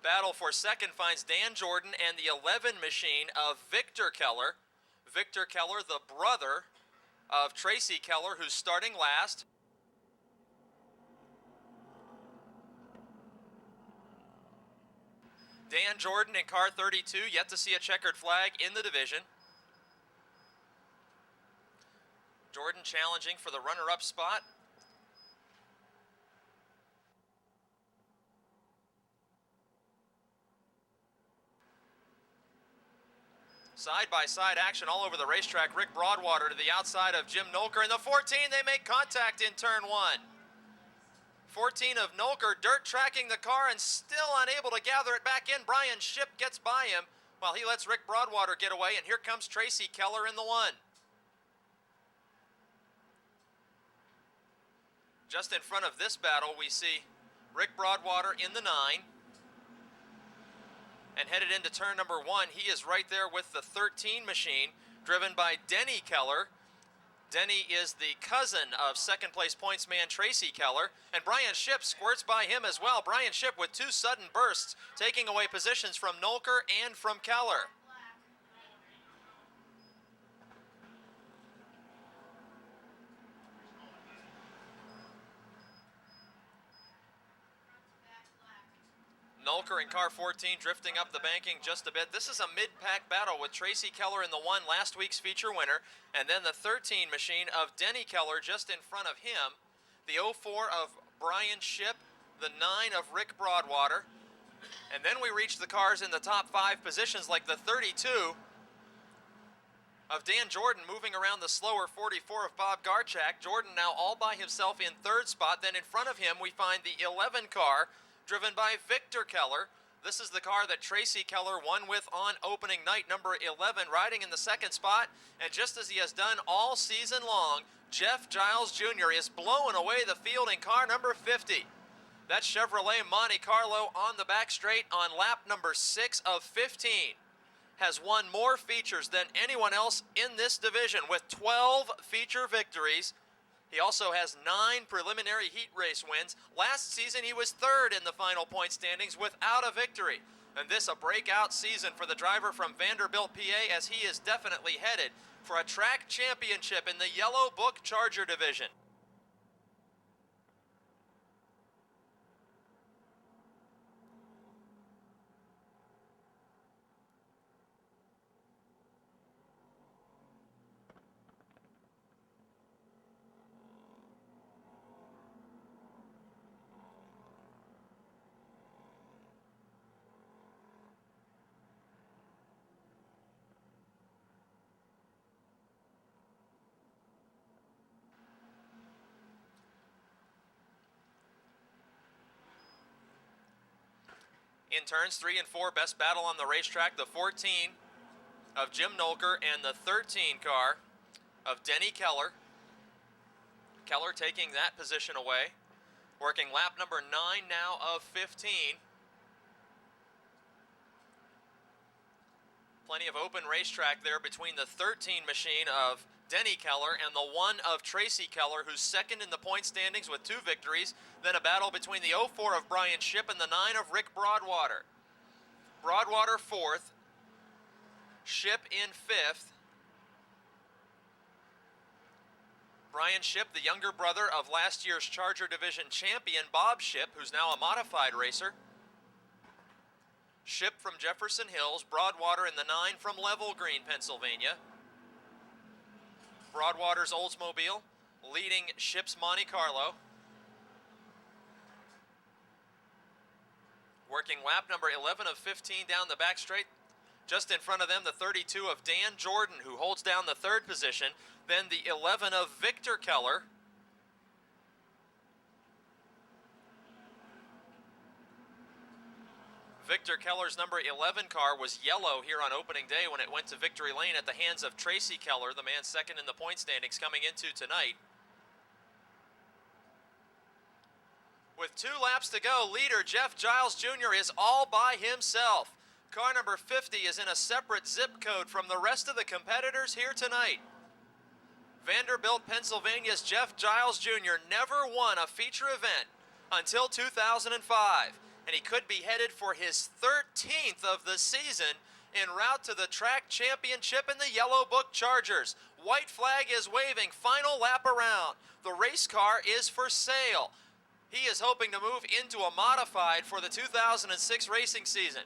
Battle for second finds Dan Jordan and the 11 machine of Victor Keller. Victor Keller, the brother of Tracy Keller, who's starting last. Dan Jordan in car 32, yet to see a checkered flag in the division. Jordan challenging for the runner-up spot. Side-by-side action all over the racetrack. Rick Broadwater to the outside of Jim Nolker. In the 14, they make contact in turn 1. 14 of Nolker dirt tracking the car and still unable to gather it back in. Brian Ship gets by him while he lets Rick Broadwater get away, and here comes Tracy Keller in the 1. Just in front of this battle, we see Rick Broadwater in the 9. And headed into turn number 1, he is right there with the 13 machine, driven by Denny Keller. Denny is the cousin of second place pointsman Tracy Keller, and Brian Ship squirts by him as well. Brian Ship with 2 sudden bursts, taking away positions from Nolker and from Keller. Nolker in car 14 drifting up the banking just a bit. This is a mid-pack battle with Tracy Keller in the 1, last week's feature winner, and then the 13 machine of Denny Keller just in front of him. The 04 of Brian Ship, the 9 of Rick Broadwater, and then we reach the cars in the top 5 positions like the 32 of Dan Jordan moving around the slower 44 of Bob Garchak. Jordan now all by himself in 3rd spot. Then in front of him we find the 11 car driven by Victor Keller. This is the car that Tracy Keller won with on opening night, number 11, riding in the 2nd spot. And just as he has done all season long, Jeff Giles Jr. is blowing away the field in car number 50. That Chevrolet Monte Carlo on the back straight on lap number 6 of 15 has won more features than anyone else in this division with 12 feature victories. He also has 9 preliminary heat race wins. Last season, he was 3rd in the final point standings without a victory. And this a breakout season for the driver from Vanderbilt, PA, as he is definitely headed for a track championship in the Yellow Book Charger division. In turns 3 and 4, best battle on the racetrack, the 14 of Jim Nolker and the 13 car of Denny Keller. Keller taking that position away. Working lap number 9 now of 15. Plenty of open racetrack there between the 13 machine of Denny Keller and the 1 of Tracy Keller, who's second in the point standings with 2 victories. Then a battle between the 04 of Brian Shipp and the 9 of Rick Broadwater. Broadwater 4th, Shipp in 5th. Brian Shipp, the younger brother of last year's Charger Division champion Bob Shipp, who's now a modified racer. Shipp from Jefferson Hills, Broadwater in the 9 from Level Green, Pennsylvania. Broadwater's Oldsmobile leading Shipp's Monte Carlo. Working lap number 11 of 15 down the back straight. Just in front of them, the 32 of Dan Jordan, who holds down the 3rd position. Then the 11 of Victor Keller. Victor Keller's number 11 car was yellow here on opening day when it went to victory lane at the hands of Tracy Keller, the man second in the point standings coming into tonight. With 2 laps to go, leader Jeff Giles Jr. is all by himself. Car number 50 is in a separate zip code from the rest of the competitors here tonight. Vanderbilt, Pennsylvania's Jeff Giles Jr. never won a feature event until 2005, and he could be headed for his 13th of the season en route to the track championship in the Yellow Book Chargers. White flag is waving, final lap around. The race car is for sale. He is hoping to move into a modified for the 2006 racing season.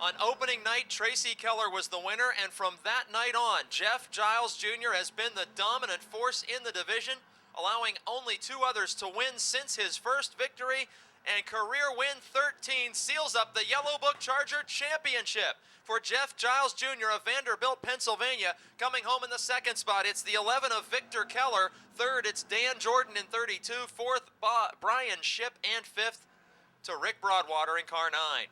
On opening night, Tracy Keller was the winner, and from that night on, Jeff Giles Jr. has been the dominant force in the division, allowing only 2 others to win since his first victory, and career win 13 seals up the Yellow Book Charger Championship for Jeff Giles Jr. of Vanderbilt, Pennsylvania. Coming home in the 2nd spot, it's the 11 of Victor Keller. 3rd, it's Dan Jordan in 32. 4th, Brian Shipp, and 5th to Rick Broadwater in car 9.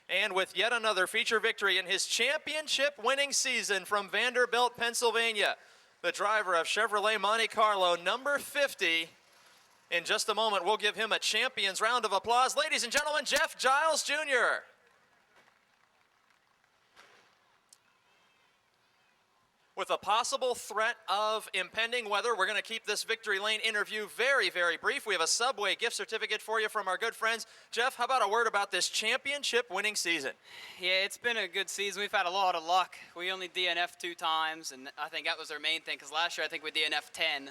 And with yet another feature victory in his championship winning season from Vanderbilt, Pennsylvania, the driver of Chevrolet Monte Carlo, number 50. In just a moment, we'll give him a champion's round of applause. Ladies and gentlemen, Jeff Giles Jr. With a possible threat of impending weather, we're going to keep this Victory Lane interview very, very brief. We have a Subway gift certificate for you from our good friends. Jeff, how about a word about this championship winning season? Yeah, it's been a good season. We've had a lot of luck. We only DNF'd 2 times, and I think that was our main thing, because last year I think we DNF'd 10.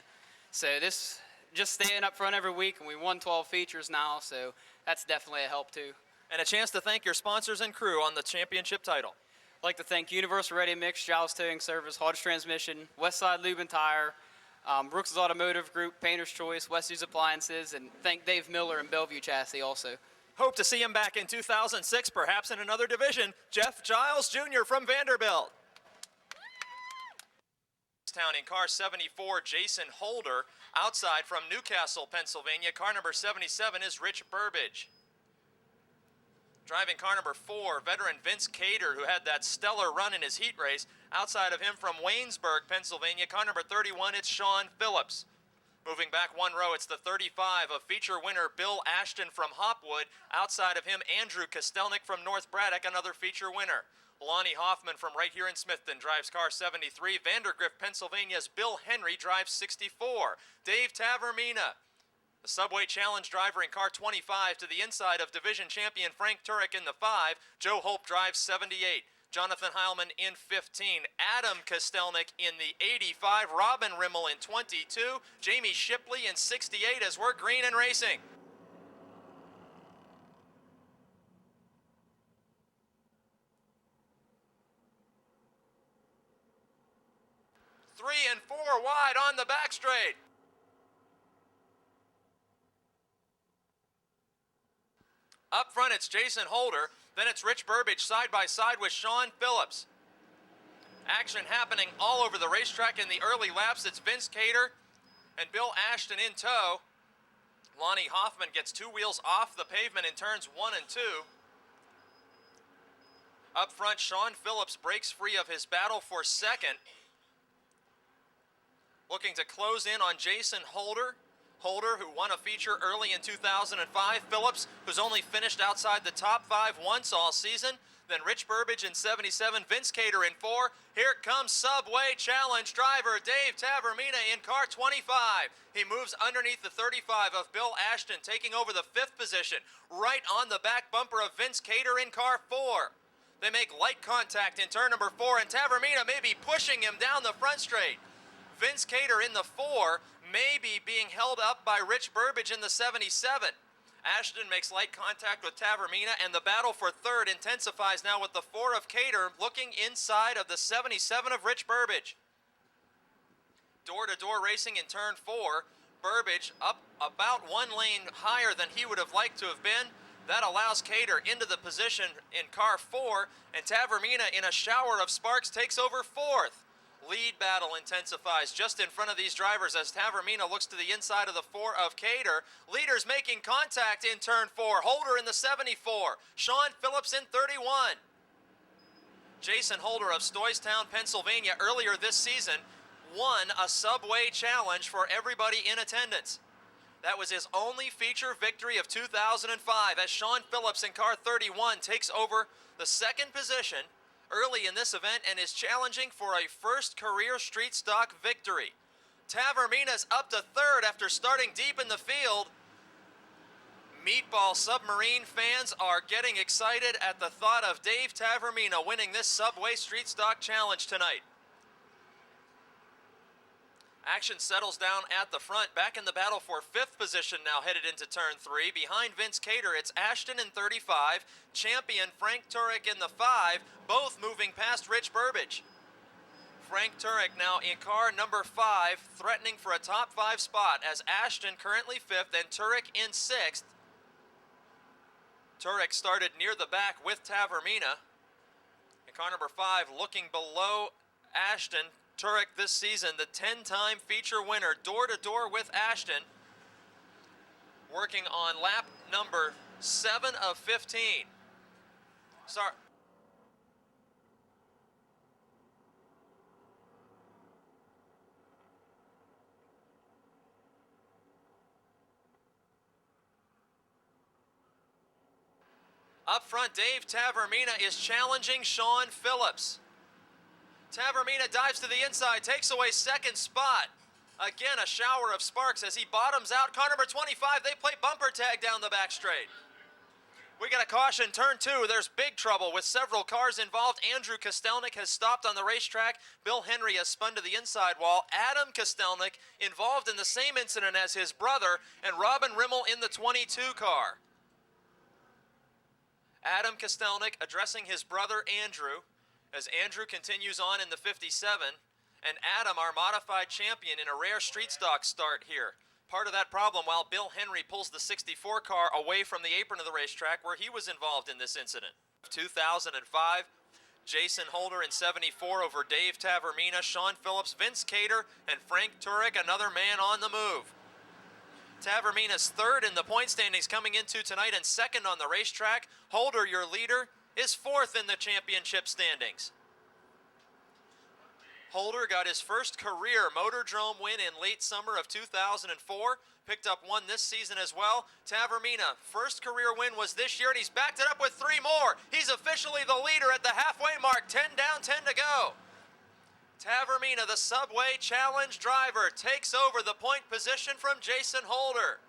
So this, just staying up front every week, and we won 12 features now, so that's definitely a help too. And a chance to thank your sponsors and crew on the championship title. I'd like to thank Universal Ready Mix, Giles Towing Service, Hodge Transmission, Westside Lube and Tire, Brooks' Automotive Group, Painter's Choice, Westview's Appliances, and thank Dave Miller and Bellevue Chassis also. Hope to see him back in 2006, perhaps in another division. Jeff Giles Jr. from Vanderbilt. Town in car 74, Jason Holder, outside from Newcastle, Pennsylvania. Car number 77 is Rich Burbage. Driving car number 4, veteran Vince Cater, who had that stellar run in his heat race. Outside of him from Waynesburg, Pennsylvania, car number 31, it's Sean Phillips. Moving back 1 row, it's the 35 of feature winner Bill Ashton from Hopwood. Outside of him, Andrew Kostelnik from North Braddock, another feature winner. Lonnie Hoffman from right here in Smithton drives car 73. Vandergrift, Pennsylvania's Bill Henry drives 64. Dave Tavermina, the Subway Challenge driver in car 25, to the inside of division champion Frank Turek in the 5. Joe Hope drives 78. Jonathan Heilman in 15. Adam Kostelnik in the 85. Robin Rimmel in 22. Jamie Shipley in 68 as we're green and racing. Three and 4 wide on the back straight. Up front, it's Jason Holder. Then it's Rich Burbage side by side with Sean Phillips. Action happening all over the racetrack in the early laps. It's Vince Cater and Bill Ashton in tow. Lonnie Hoffman gets 2 wheels off the pavement in turns 1 and 2. Up front, Sean Phillips breaks free of his battle for second. Looking to close in on Jason Holder. Holder, who won a feature early in 2005. Phillips, who's only finished outside the top 5 once all season. Then Rich Burbage in 77, Vince Cater in 4. Here comes Subway Challenge driver Dave Tavermina in car 25. He moves underneath the 35 of Bill Ashton, taking over the 5th position, right on the back bumper of Vince Cater in car 4. They make light contact in turn number 4, and Tavermina may be pushing him down the front straight. Vince Cater in the 4 may be being held up by Rich Burbage in the 77. Ashton makes light contact with Tavermina, and the battle for 3rd intensifies now with the 4 of Cater looking inside of the 77 of Rich Burbage. Door-to-door racing in turn 4. Burbage up about 1 lane higher than he would have liked to have been. That allows Cater into the position in car 4, and Tavermina in a shower of sparks takes over 4th. Lead battle intensifies just in front of these drivers as Tavermina looks to the inside of the 4 of Cater. Leaders making contact in turn 4. Holder in the 74. Sean Phillips in 31. Jason Holder of Stoystown, Pennsylvania, earlier this season won a Subway Challenge for everybody in attendance. That was his only feature victory of 2005 as Sean Phillips in car 31 takes over the 2nd position early in this event and is challenging for a first career street stock victory. Tavermina's up to 3rd after starting deep in the field. Meatball Submarine fans are getting excited at the thought of Dave Tavermina winning this Subway Street Stock Challenge tonight. Action settles down at the front, back in the battle for 5th position now headed into turn 3. Behind Vince Cater, it's Ashton in 35, champion Frank Turek in the 5, both moving past Rich Burbage. Frank Turek now in car number 5, threatening for a top 5 spot as Ashton currently 5th and Turek in 6th. Turek started near the back with Tavermina. In car number 5, looking below Ashton. Turek this season, the 10-time feature winner, door-to-door with Ashton, working on lap number 7 of 15. Sorry. Up front, Dave Tavermina is challenging Sean Phillips. Tavermina dives to the inside, takes away 2nd spot. Again, a shower of sparks as he bottoms out. Car number 25, they play bumper tag down the back straight. We got a caution, turn 2. There's big trouble with several cars involved. Andrew Kostelnik has stopped on the racetrack. Bill Henry has spun to the inside wall. Adam Kostelnik involved in the same incident as his brother, and Robin Rimmel in the 22 car. Adam Kostelnik addressing his brother Andrew, as Andrew continues on in the 57, and Adam, our modified champion, in a rare street stock start here. Part of that problem while Bill Henry pulls the 64 car away from the apron of the racetrack where he was involved in this incident. 2005, Jason Holder in 74 over Dave Tavermina, Sean Phillips, Vince Cater, and Frank Turek, another man on the move. Tavermina's 3rd in the point standings coming into tonight and 2nd on the racetrack. Holder, your leader, is 4th in the championship standings. Holder got his first career Motordrome win in late summer of 2004. Picked up 1 this season as well. Tavermina, first career win was this year, and he's backed it up with 3 more. He's officially the leader at the halfway mark. 10 down, 10 to go. Tavermina, the Subway Challenge driver, takes over the point position from Jason Holder.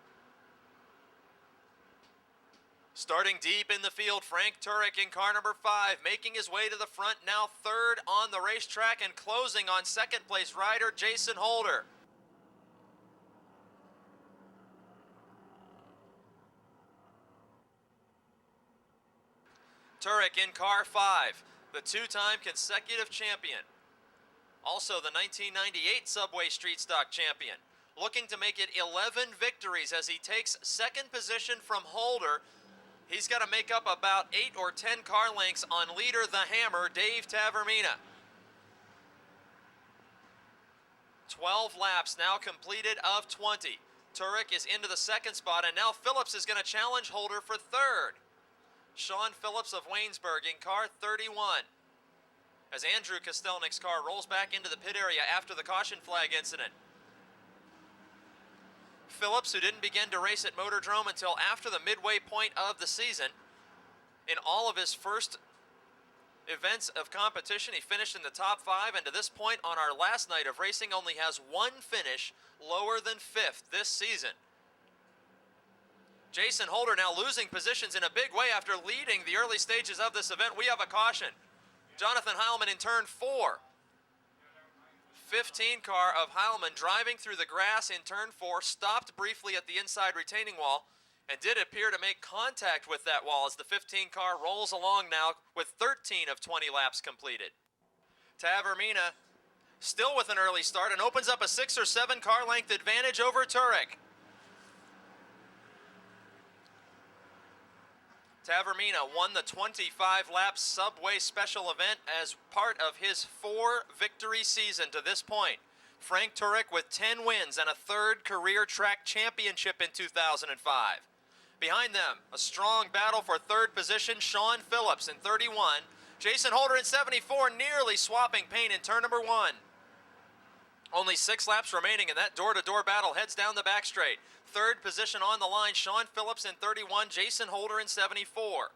Starting deep in the field, Frank Turek in car number 5, making his way to the front, now 3rd on the racetrack and closing on 2nd place rider Jason Holder. Turek in car 5, the 2-time consecutive champion. Also the 1998 Subway Street Stock champion. Looking to make it 11 victories as he takes 2nd position from Holder. He's got to make up about 8 or 10 car lengths on leader the Hammer, Dave Tavermina. 12 laps now completed of 20. Turek is into the second spot, and now Phillips is going to challenge Holder for third. Sean Phillips of Waynesburg in car 31. As Andrew Kostelnik's car rolls back into the pit area after the caution flag incident. Phillips, who didn't begin to race at Motordrome until after the midway point of the season, in all of his first events of competition, he finished in the top 5, and to this point on our last night of racing only has one finish lower than 5th this season. Jason Holder now losing positions in a big way after leading the early stages of this event. We have a caution. Jonathan Heilman in turn 4. 15 car of Heilman driving through the grass in turn 4, stopped briefly at the inside retaining wall, and did appear to make contact with that wall as the 15 car rolls along now with 13 of 20 laps completed. Tavermina still with an early start and opens up a 6 or 7 car length advantage over Turek. Tavermina won the 25-lap Subway special event as part of his 4-victory season to this point. Frank Turek with 10 wins and a 3rd career track championship in 2005. Behind them, a strong battle for 3rd position, Sean Phillips in 31. Jason Holder in 74, nearly swapping paint in turn number 1. Only 6 laps remaining, and that door-to-door battle heads down the back straight. 3rd position on the line, Sean Phillips in 31, Jason Holder in 74.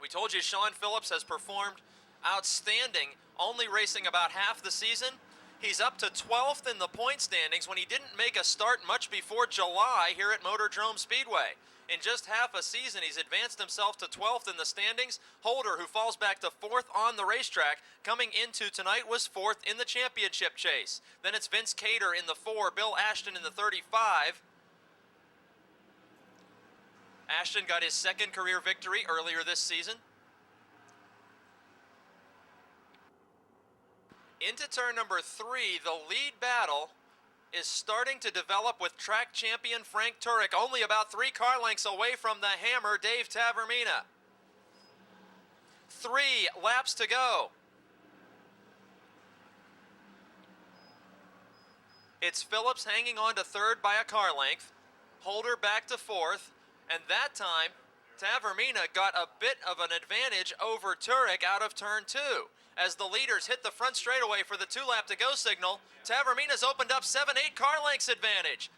We told you Sean Phillips has performed outstanding, only racing about half the season. He's up to 12th in the point standings when he didn't make a start much before July here at Motordrome Speedway. In just half a season, he's advanced himself to 12th in the standings. Holder, who falls back to 4th on the racetrack, coming into tonight was 4th in the championship chase. Then it's Vince Cater in the 4, Bill Ashton in the 35. Ashton got his 2nd career victory earlier this season. Into turn number 3, the lead battle is starting to develop with track champion Frank Turek, only about 3 car lengths away from the hammer, Dave Tavermina. 3 laps to go. It's Phillips hanging on to 3rd by a car length, Holder back to 4th, and that time Tavermina got a bit of an advantage over Turek out of turn 2. As the leaders hit the front straightaway for the 2-lap to go signal, Tavermina's opened up 7-8 car lengths advantage.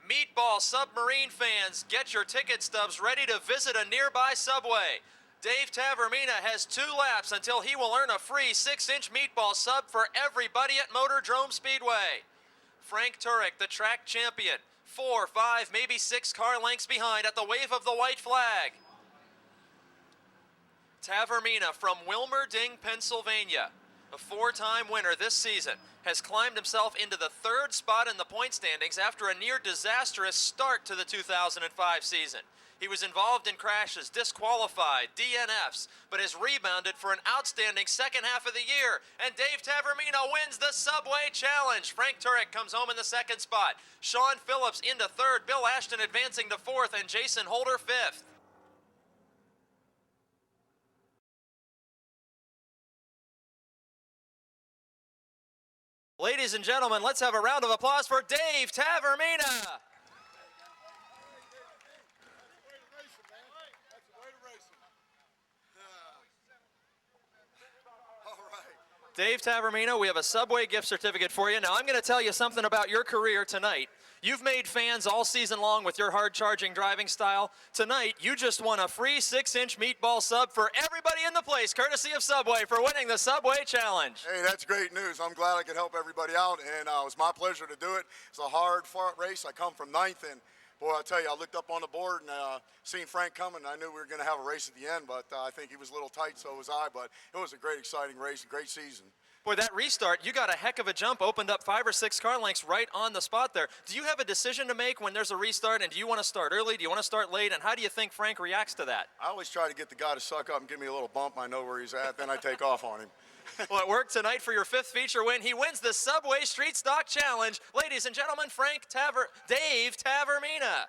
Meatball Submarine fans, get your ticket stubs ready to visit a nearby Subway. Dave Tavermina has 2 laps until he will earn a free 6-inch meatball sub for everybody at Motordrome Speedway. Frank Turek, the track champion, 4, 5, maybe 6 car lengths behind at the wave of the white flag. Tavermina from Wilmerding, Pennsylvania, a 4-time winner this season, has climbed himself into the 3rd spot in the point standings after a near disastrous start to the 2005 season. He was involved in crashes, disqualified, DNFs, but has rebounded for an outstanding second half of the year. And Dave Tavermina wins the Subway Challenge. Frank Turek comes home in the 2nd spot. Sean Phillips into 3rd, Bill Ashton advancing to 4th, and Jason Holder 5th. Ladies and gentlemen, let's have a round of applause for Dave Tavermina. Dave Tavermina, we have a Subway gift certificate for you. Now, I'm going to tell you something about your career tonight. You've made fans all season long with your hard-charging driving style. Tonight, you just won a free 6-inch meatball sub for everybody in the place, courtesy of Subway, for winning the Subway Challenge. Hey, that's great news. I'm glad I could help everybody out, and it was my pleasure to do it. It's a hard-fought race. I come from 9th, and boy, I'll tell you, I looked up on the board and seen Frank coming. I knew we were going to have a race at the end, but I think he was a little tight, so was I. But it was a great, exciting race, a great season. Boy, that restart, you got a heck of a jump, opened up 5 or 6 car lengths right on the spot there. Do you have a decision to make when there's a restart, and do you want to start early, do you want to start late, and how do you think Frank reacts to that? I always try to get the guy to suck up and give me a little bump. I know where he's at, then I take off on him. Well, it worked tonight for your 5th feature win. He wins the Subway Street Stock Challenge. Ladies and gentlemen, Dave Tavermina.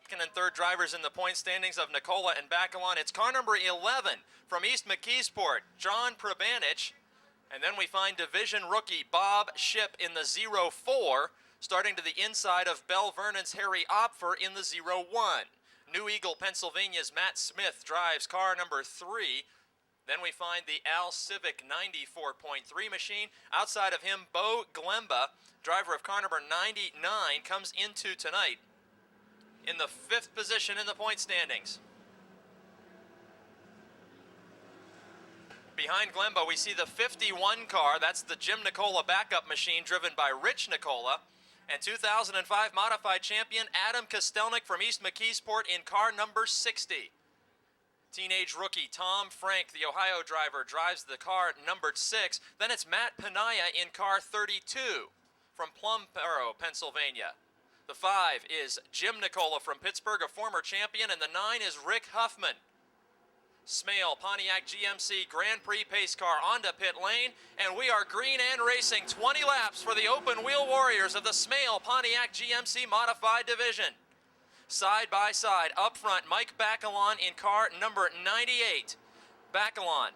Second and third drivers in the point standings of Nicola and Bacalon. It's car number 11 from East McKeesport, John Probanich. And then we find division rookie Bob Ship in the 0-4, starting to the inside of Bell Vernon's Harry Opfer in the 0-1. New Eagle, Pennsylvania's Matt Smith drives car number 3. Then we find the Al Civic 94.3 machine. Outside of him, Bo Glemba, driver of car number 99, comes into tonight in the 5th position in the point standings. Behind Glemba, we see the 51 car. That's the Jim Nicola backup machine driven by Rich Nicola. And 2005 modified champion Adam Kostelnik from East McKeesport in car number 60. Teenage rookie Tom Frank, the Ohio driver, drives the car numbered 6. Then it's Matt Panaya in car 32 from Plumboro, Pennsylvania. The 5 is Jim Nicola from Pittsburgh, a former champion, and the 9 is Rick Huffman. Smale Pontiac GMC Grand Prix pace car onto pit lane, and we are green and racing 20 laps for the open wheel warriors of the Smale Pontiac GMC modified division. Side by side, up front, Mike Bacalon in car number 98. Bacalon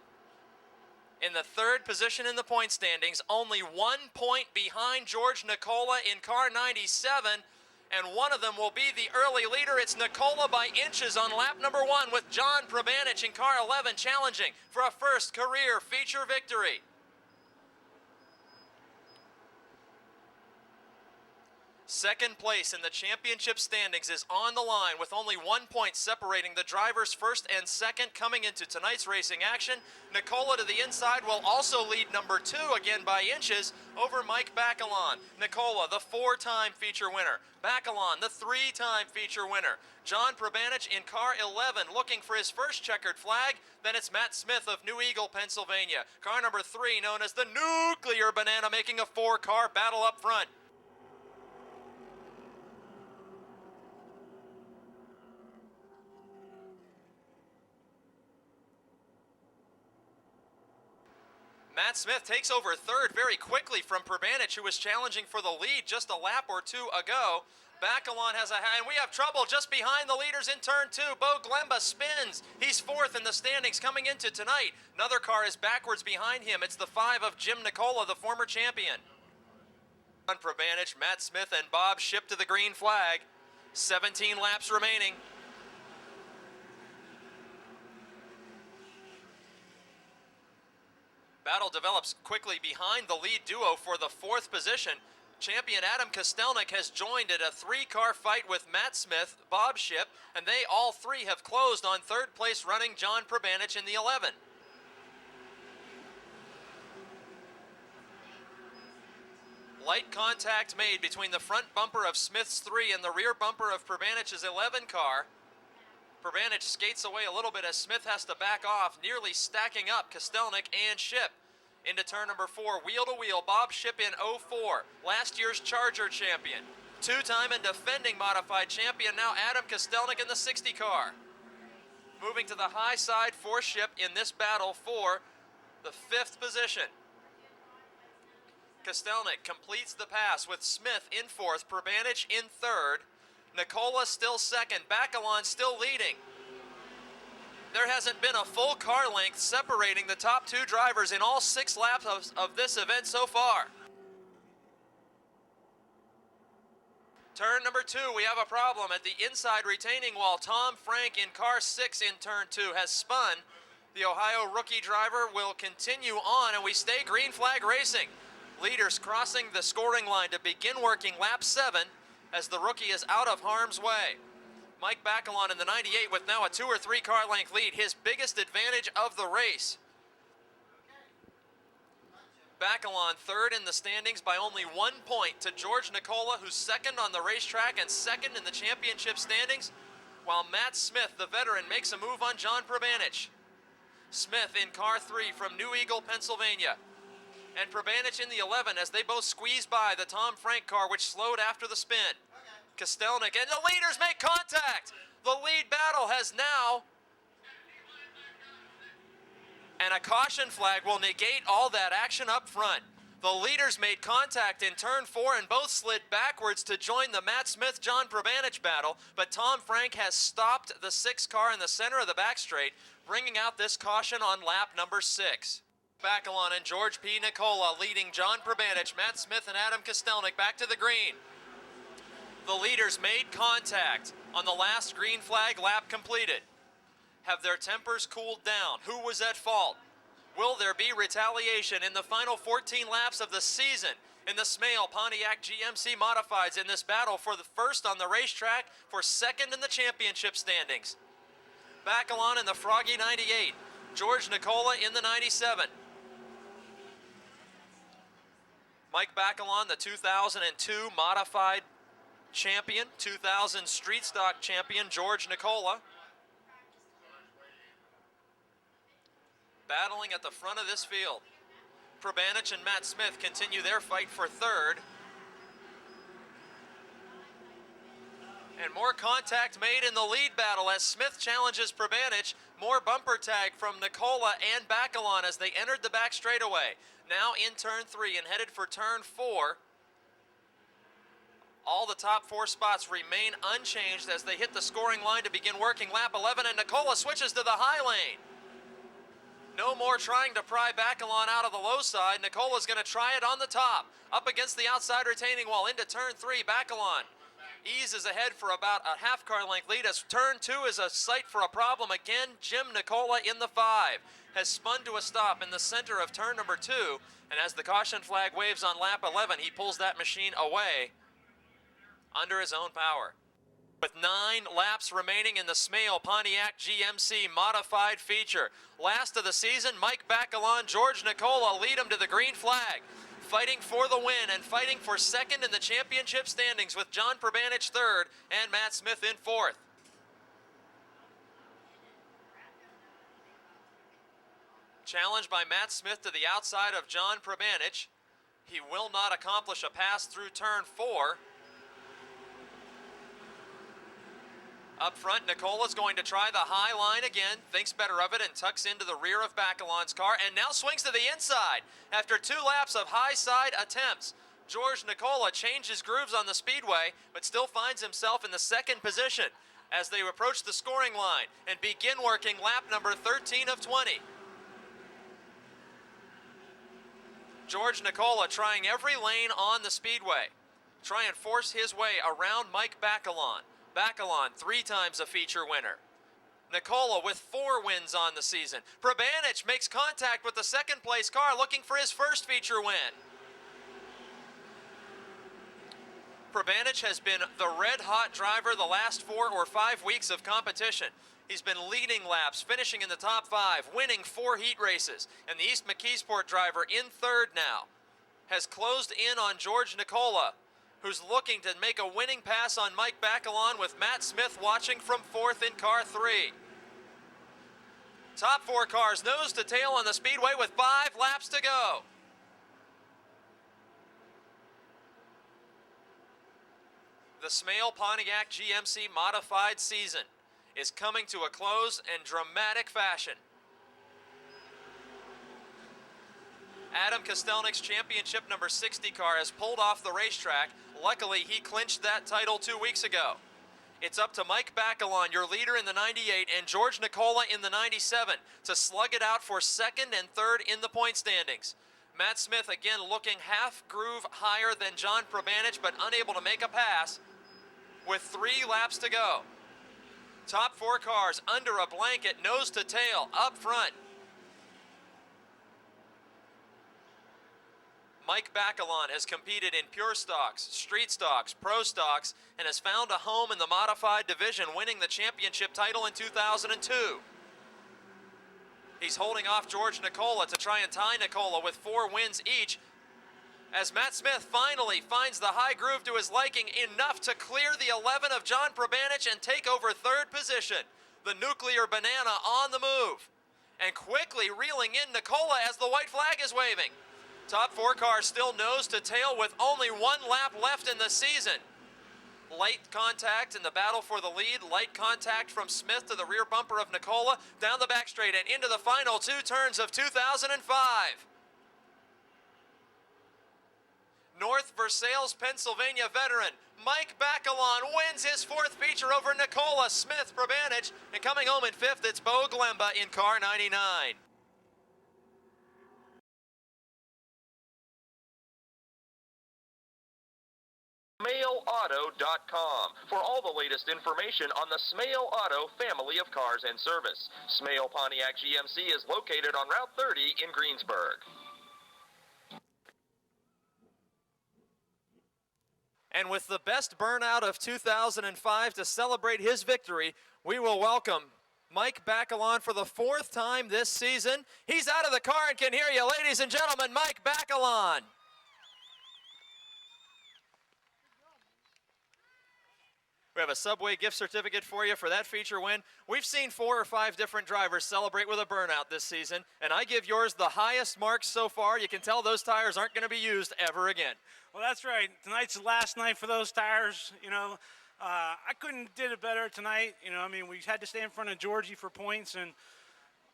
in the 3rd position in the point standings, only 1 point behind George Nicola in car 97. And one of them will be the early leader. It's Nicola by inches on lap number 1 with John Probanich in car 11 challenging for a first career feature victory. Second place in the championship standings is on the line with only 1 point separating the drivers first and second coming into tonight's racing action. Nicola to the inside will also lead number 2 again by inches over Mike Bacalon. Nicola, the 4-time feature winner. Bacalon, the 3-time feature winner. John Probanich in car 11 looking for his first checkered flag. Then it's Matt Smith of New Eagle, Pennsylvania. Car number 3 known as the Nuclear Banana making a 4-car battle up front. Matt Smith takes over 3rd very quickly from Probanich, who was challenging for the lead just a lap or 2 ago. Bacalon has and we have trouble just behind the leaders in turn 2. Bo Glemba spins. He's 4th in the standings coming into tonight. Another car is backwards behind him. It's the 5 of Jim Nicola, the former champion. On Probanich, Matt Smith and Bob Ship to the green flag. 17 laps remaining. Battle develops quickly behind the lead duo for the 4th position. Champion Adam Kostelnik has joined in a 3-car fight with Matt Smith, Bob Ship, and they all 3 have closed on 3rd place running John Probanich in the 11. Light contact made between the front bumper of Smith's 3 and the rear bumper of Probanich's 11 car. Probanich skates away a little bit as Smith has to back off, nearly stacking up Kostelnik and Ship. Into turn number 4, wheel to wheel, Bob Ship in 04, last year's Charger champion. 2-time and defending modified champion, now Adam Kostelnik in the 60 car. Moving to the high side for Ship in this battle for the 5th position. Kostelnik completes the pass with Smith in 4th, Probanich in 3rd. Nicola still 2nd, Bacalon still leading. There hasn't been a full car length separating the top 2 drivers in all 6 laps of this event so far. Turn number 2, we have a problem at the inside retaining wall. Tom Frank in car 6 in turn 2 has spun. The Ohio rookie driver will continue on, and we stay green flag racing. Leaders crossing the scoring line to begin working lap 7 as the rookie is out of harm's way. Mike Bacalon in the 98 with now a 2 or 3 car length lead, his biggest advantage of the race. Bacalon 3rd in the standings by only 1 point to George Nicola, who's 2nd on the racetrack and 2nd in the championship standings, while Matt Smith, the veteran, makes a move on John Probanich. Smith in car 3 from New Eagle, Pennsylvania. And Probanich in the 11 as they both squeeze by the Tom Frank car, which slowed after the spin. Kostelnik, and the leaders make contact. The lead battle has now, and a caution flag will negate all that action up front. The leaders made contact in turn 4 and both slid backwards to join the Matt Smith-John Probanich battle, but Tom Frank has stopped the 6 car in the center of the back straight, bringing out this caution on lap number 6. Bacalon and George P. Nicola leading John Probanich, Matt Smith and Adam Kostelnik back to the green. The leaders made contact on the last green flag lap completed. Have their tempers cooled down? Who was at fault? Will there be retaliation in the final 14 laps of the season in the Smale Pontiac GMC Modifieds in this battle for the first on the racetrack for second in the championship standings? Bacalon in the Froggy 98, George Nicola in the 97. Mike Bacalon, the 2002 Modified champion, 2000 Street Stock champion, George Nicola. Battling at the front of this field. Probanich and Matt Smith continue their fight for third. And more contact made in the lead battle as Smith challenges Probanich. More bumper tag from Nicola and Bacalon as they entered the back straightaway. Now in turn 3 and headed for turn 4. All the top 4 spots remain unchanged as they hit the scoring line to begin working lap 11, and Nicola switches to the high lane. No more trying to pry Bacalon out of the low side. Nicola's going to try it on the top. Up against the outside retaining wall into turn 3. Bacalon eases ahead for about a half car length lead as turn 2 is a sight for a problem again. Jim Nicola in the 5 has spun to a stop in the center of turn number 2. And as the caution flag waves on lap 11, he pulls that machine away under his own power. With 9 laps remaining in the Smale Pontiac GMC Modified feature. Last of the season, Mike Bacalon, George Nicola lead him to the green flag. Fighting for the win and fighting for second in the championship standings with John Probanich third and Matt Smith in fourth. Challenged by Matt Smith to the outside of John Probanich. He will not accomplish a pass through turn 4. Up front, Nicola's going to try the high line again, thinks better of it and tucks into the rear of Bacalon's car and now swings to the inside. After 2 laps of high side attempts, George Nicola changes grooves on the speedway but still finds himself in the second position as they approach the scoring line and begin working lap number 13 of 20. George Nicola trying every lane on the speedway, try and force his way around Mike Bacalon. Bacalon, 3 times a feature winner. Nicola with 4 wins on the season. Probanich makes contact with the second place car looking for his first feature win. Probanich has been the red hot driver the last 4 or 5 weeks of competition. He's been leading laps, finishing in the top 5, winning 4 heat races. And the East McKeesport driver in third now has closed in on George Nicola, who's looking to make a winning pass on Mike Bacalon with Matt Smith watching from 4th in car 3. Top 4 cars nose to tail on the speedway with 5 laps to go. The Smale Pontiac GMC Modified season is coming to a close in dramatic fashion. Adam Kostelnik's championship number 60 car has pulled off the racetrack. Luckily, he clinched that title 2 weeks ago. It's up to Mike Bacalon, your leader in the 98, and George Nicola in the 97 to slug it out for second and third in the point standings. Matt Smith again looking half groove higher than John Probanich, but unable to make a pass with 3 laps to go. Top 4 cars under a blanket, nose to tail, up front. Mike Bacalon has competed in pure stocks, street stocks, pro stocks, and has found a home in the modified division, winning the championship title in 2002. He's holding off George Nicola to try and tie Nicola with 4 wins each, as Matt Smith finally finds the high groove to his liking, enough to clear the 11 of John Probanich and take over third position. The nuclear banana on the move, and quickly reeling in Nicola as the white flag is waving. Top 4 cars still nose to tail with only 1 lap left in the season. Light contact in the battle for the lead. Light contact from Smith to the rear bumper of Nicola, down the back straight and into the final 2 turns of 2005. North Versailles, Pennsylvania veteran Mike Bacalon wins his fourth feature over Nicola Smith Probanich. And coming home in fifth, it's Bo Glemba in car 99. SmaleAuto.com for all the latest information on the Smale Auto family of cars and service. Smale Pontiac GMC is located on Route 30 in Greensburg. And with the best burnout of 2005 to celebrate his victory, we will welcome Mike Bacalon for the fourth time this season. He's out of the car and can hear you. Ladies and gentlemen, Mike Bacalon. We have a Subway gift certificate for you for that feature win. We've seen 4 or 5 different drivers celebrate with a burnout this season, and I give yours the highest marks so far. You can tell those tires aren't going to be used ever again. Well, that's right. Tonight's the last night for those tires. You know, I couldn't did it better tonight. You know, I mean, we had to stay in front of Georgie for points, and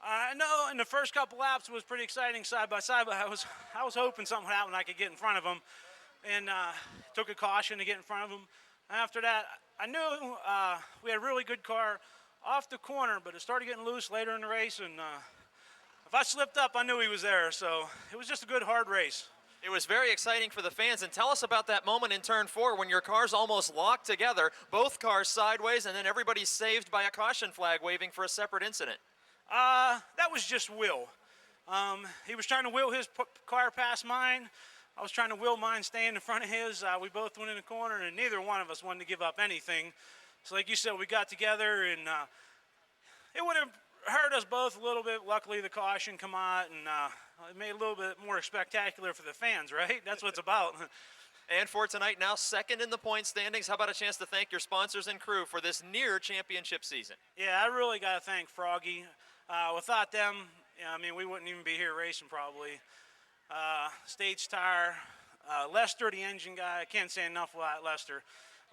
I know in the first couple laps it was pretty exciting side by side, but I was hoping something would happen, I could get in front of him, and took a caution to get in front of him. After that, I knew we had a really good car off the corner, but it started getting loose later in the race, and if I slipped up, I knew he was there, so it was just a good, hard race. It was very exciting for the fans, and tell us about that moment in turn 4 when your cars almost locked together, both cars sideways, and then everybody's saved by a caution flag waving for a separate incident. That was just Will. He was trying to wheel his car past mine. I was trying to wheel mine staying in front of his. We both went in the corner, and neither one of us wanted to give up anything. So like you said, we got together, and it would have hurt us both a little bit. Luckily, the caution come out, and it made it a little bit more spectacular for the fans, right? That's what it's about. And for tonight, now second in the point standings, how about a chance to thank your sponsors and crew for this near championship season? Yeah, I really got to thank Froggy. Without them, I mean, we wouldn't even be here racing probably. Stage Tire, Lester, the engine guy. I can't say enough about Lester.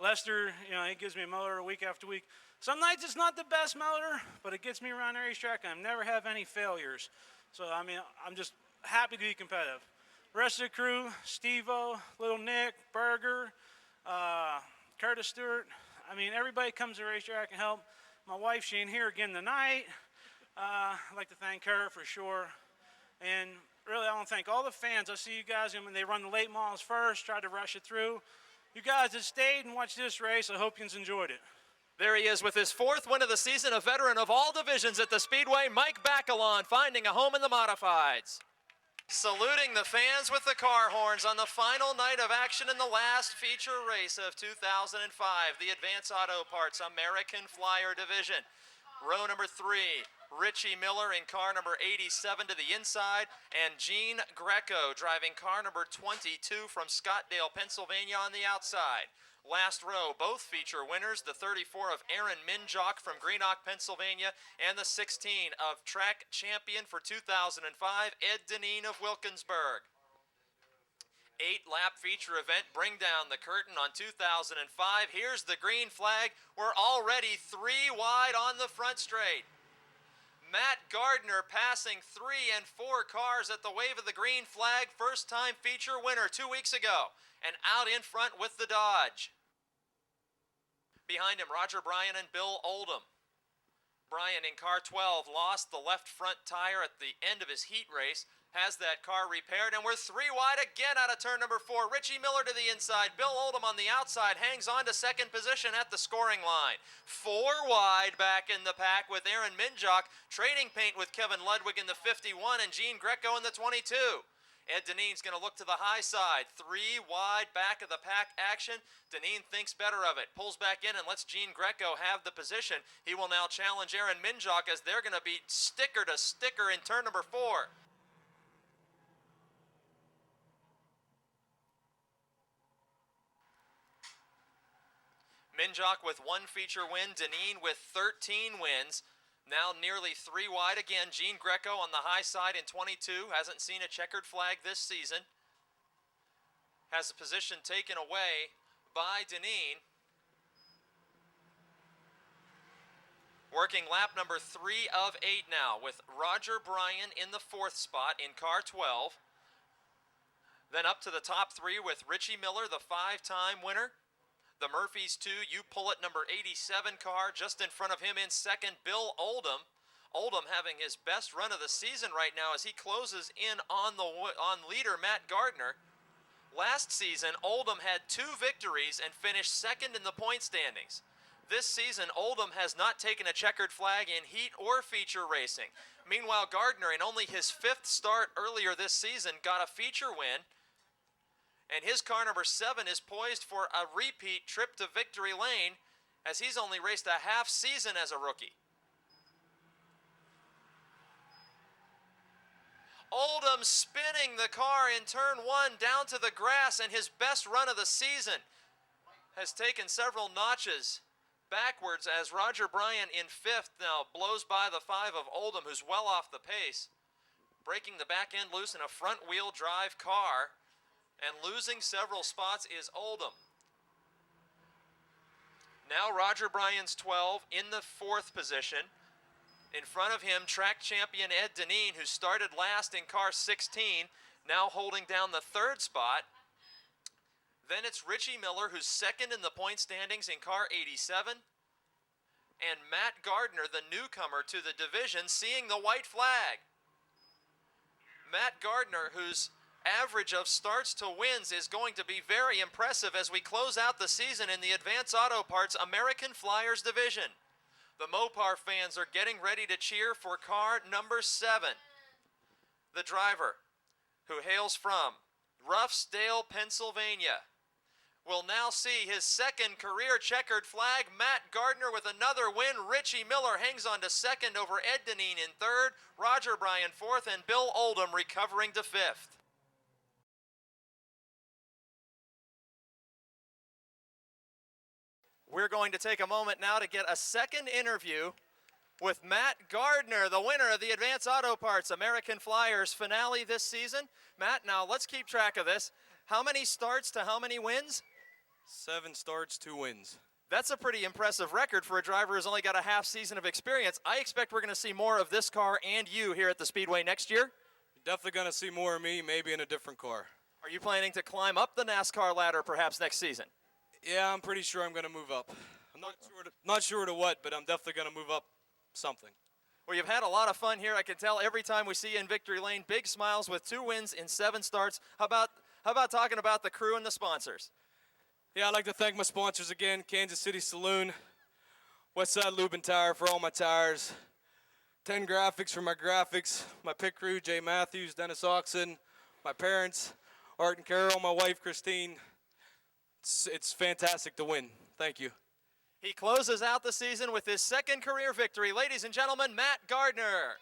Lester, you know, he gives me a motor week after week. Some nights it's not the best motor, but it gets me around the racetrack, and I never have any failures. So, I mean, I'm just happy to be competitive. Rest of the crew, Steve-O, Little Nick, Berger, Curtis Stewart. I mean, everybody comes to the racetrack and help. My wife, she ain't here again tonight. I'd like to thank her for sure. And really, I want to thank all the fans. I see you guys, when they run the late models first, tried to rush it through. You guys that stayed and watched this race, I hope you enjoyed it. There he is with his 4th win of the season, a veteran of all divisions at the Speedway, Mike Bacalon, finding a home in the modifieds. Saluting the fans with the car horns on the final night of action in the last feature race of 2005, the Advance Auto Parts American Flyer Division. Row number 3, Richie Miller in car number 87 to the inside, and Gene Greco driving car number 22 from Scottdale, Pennsylvania on the outside. Last row, both feature winners, the 34 of Aaron Minjock from Greenock, Pennsylvania, and the 16 of track champion for 2005, Ed Deneen of Wilkinsburg. 8-lap feature event, bring down the curtain on 2005. Here's the green flag. We're already 3 wide on the front straight. Matt Gardner passing 3 and 4 cars at the wave of the green flag. First time feature winner 2 weeks ago. And out in front with the Dodge. Behind him, Roger Bryan and Bill Oldham. Bryan in car 12 lost the left front tire at the end of his heat race. Has that car repaired, and we're 3 wide again out of turn number 4. Richie Miller to the inside. Bill Oldham on the outside hangs on to second position at the scoring line. 4 wide back in the pack with Aaron Minjock trading paint with Kevin Ludwig in the 51 and Gene Greco in the 22. Ed Deneen's going to look to the high side. 3 wide back of the pack action. Deneen thinks better of it. Pulls back in and lets Gene Greco have the position. He will now challenge Aaron Minjock as they're going to be sticker to sticker in turn number 4. Minjock with 1 feature win, Deneen with 13 wins. Now nearly 3 wide again. Gene Greco on the high side in 22. Hasn't seen a checkered flag this season. Has the position taken away by Deneen. Working lap number 3 of 8 now with Roger Bryan in the 4th spot in car 12. Then up to the top 3 with Richie Miller, the 5-time winner. The Murphys 2, You Pull It number 87 car. Just in front of him in second, Bill Oldham. Oldham having his best run of the season right now as he closes in on leader Matt Gardner. Last season, Oldham had 2 victories and finished second in the point standings. This season, Oldham has not taken a checkered flag in heat or feature racing. Meanwhile, Gardner, in only his 5th start earlier this season, got a feature win. And his car number 7 is poised for a repeat trip to victory lane as he's only raced a half season as a rookie. Oldham spinning the car in turn 1 down to the grass, and his best run of the season has taken several notches backwards as Roger Bryan in 5th now blows by the 5 of Oldham, who's well off the pace. Breaking the back end loose in a front wheel drive car and losing several spots is Oldham. Now Roger Bryan's 12 in the 4th position. In front of him, track champion Ed Deneen, who started last in car 16, now holding down the 3rd spot. Then it's Richie Miller, who's second in the point standings in car 87. And Matt Gardner, the newcomer to the division, seeing the white flag. Matt Gardner, whose average of starts to wins is going to be very impressive as we close out the season in the Advance Auto Parts American Flyers division. The Mopar fans are getting ready to cheer for car number 7. The driver, who hails from Ruffsdale, Pennsylvania, will now see his 2nd career checkered flag. Matt Gardner with another win. Richie Miller hangs on to 2nd over Ed Deneen in 3rd. Roger Bryan 4th, and Bill Oldham recovering to 5th. We're going to take a moment now to get a second interview with Matt Gardner, the winner of the Advance Auto Parts American Flyers finale this season. Matt, now let's keep track of this. How many starts to how many wins? 7 starts, 2 wins. That's a pretty impressive record for a driver who's only got a half season of experience. I expect we're going to see more of this car and you here at the Speedway next year. You're definitely going to see more of me, maybe in a different car. Are you planning to climb up the NASCAR ladder perhaps next season? Yeah, I'm pretty sure I'm going to move up. I'm not sure to what, but I'm definitely going to move up something. Well, you've had a lot of fun here. I can tell every time we see you in victory lane, big smiles with 2 wins in 7 starts. How about talking about the crew and the sponsors? Yeah, I'd like to thank my sponsors again, Kansas City Saloon, Westside Lube and Tire for all my tires, 10 Graphics for my graphics, my pit crew, Jay Matthews, Dennis Oxen, my parents, Art and Carol, my wife, Christine. It's fantastic to win. Thank you. He closes out the season with his 2nd career victory. Ladies and gentlemen, Matt Gardner.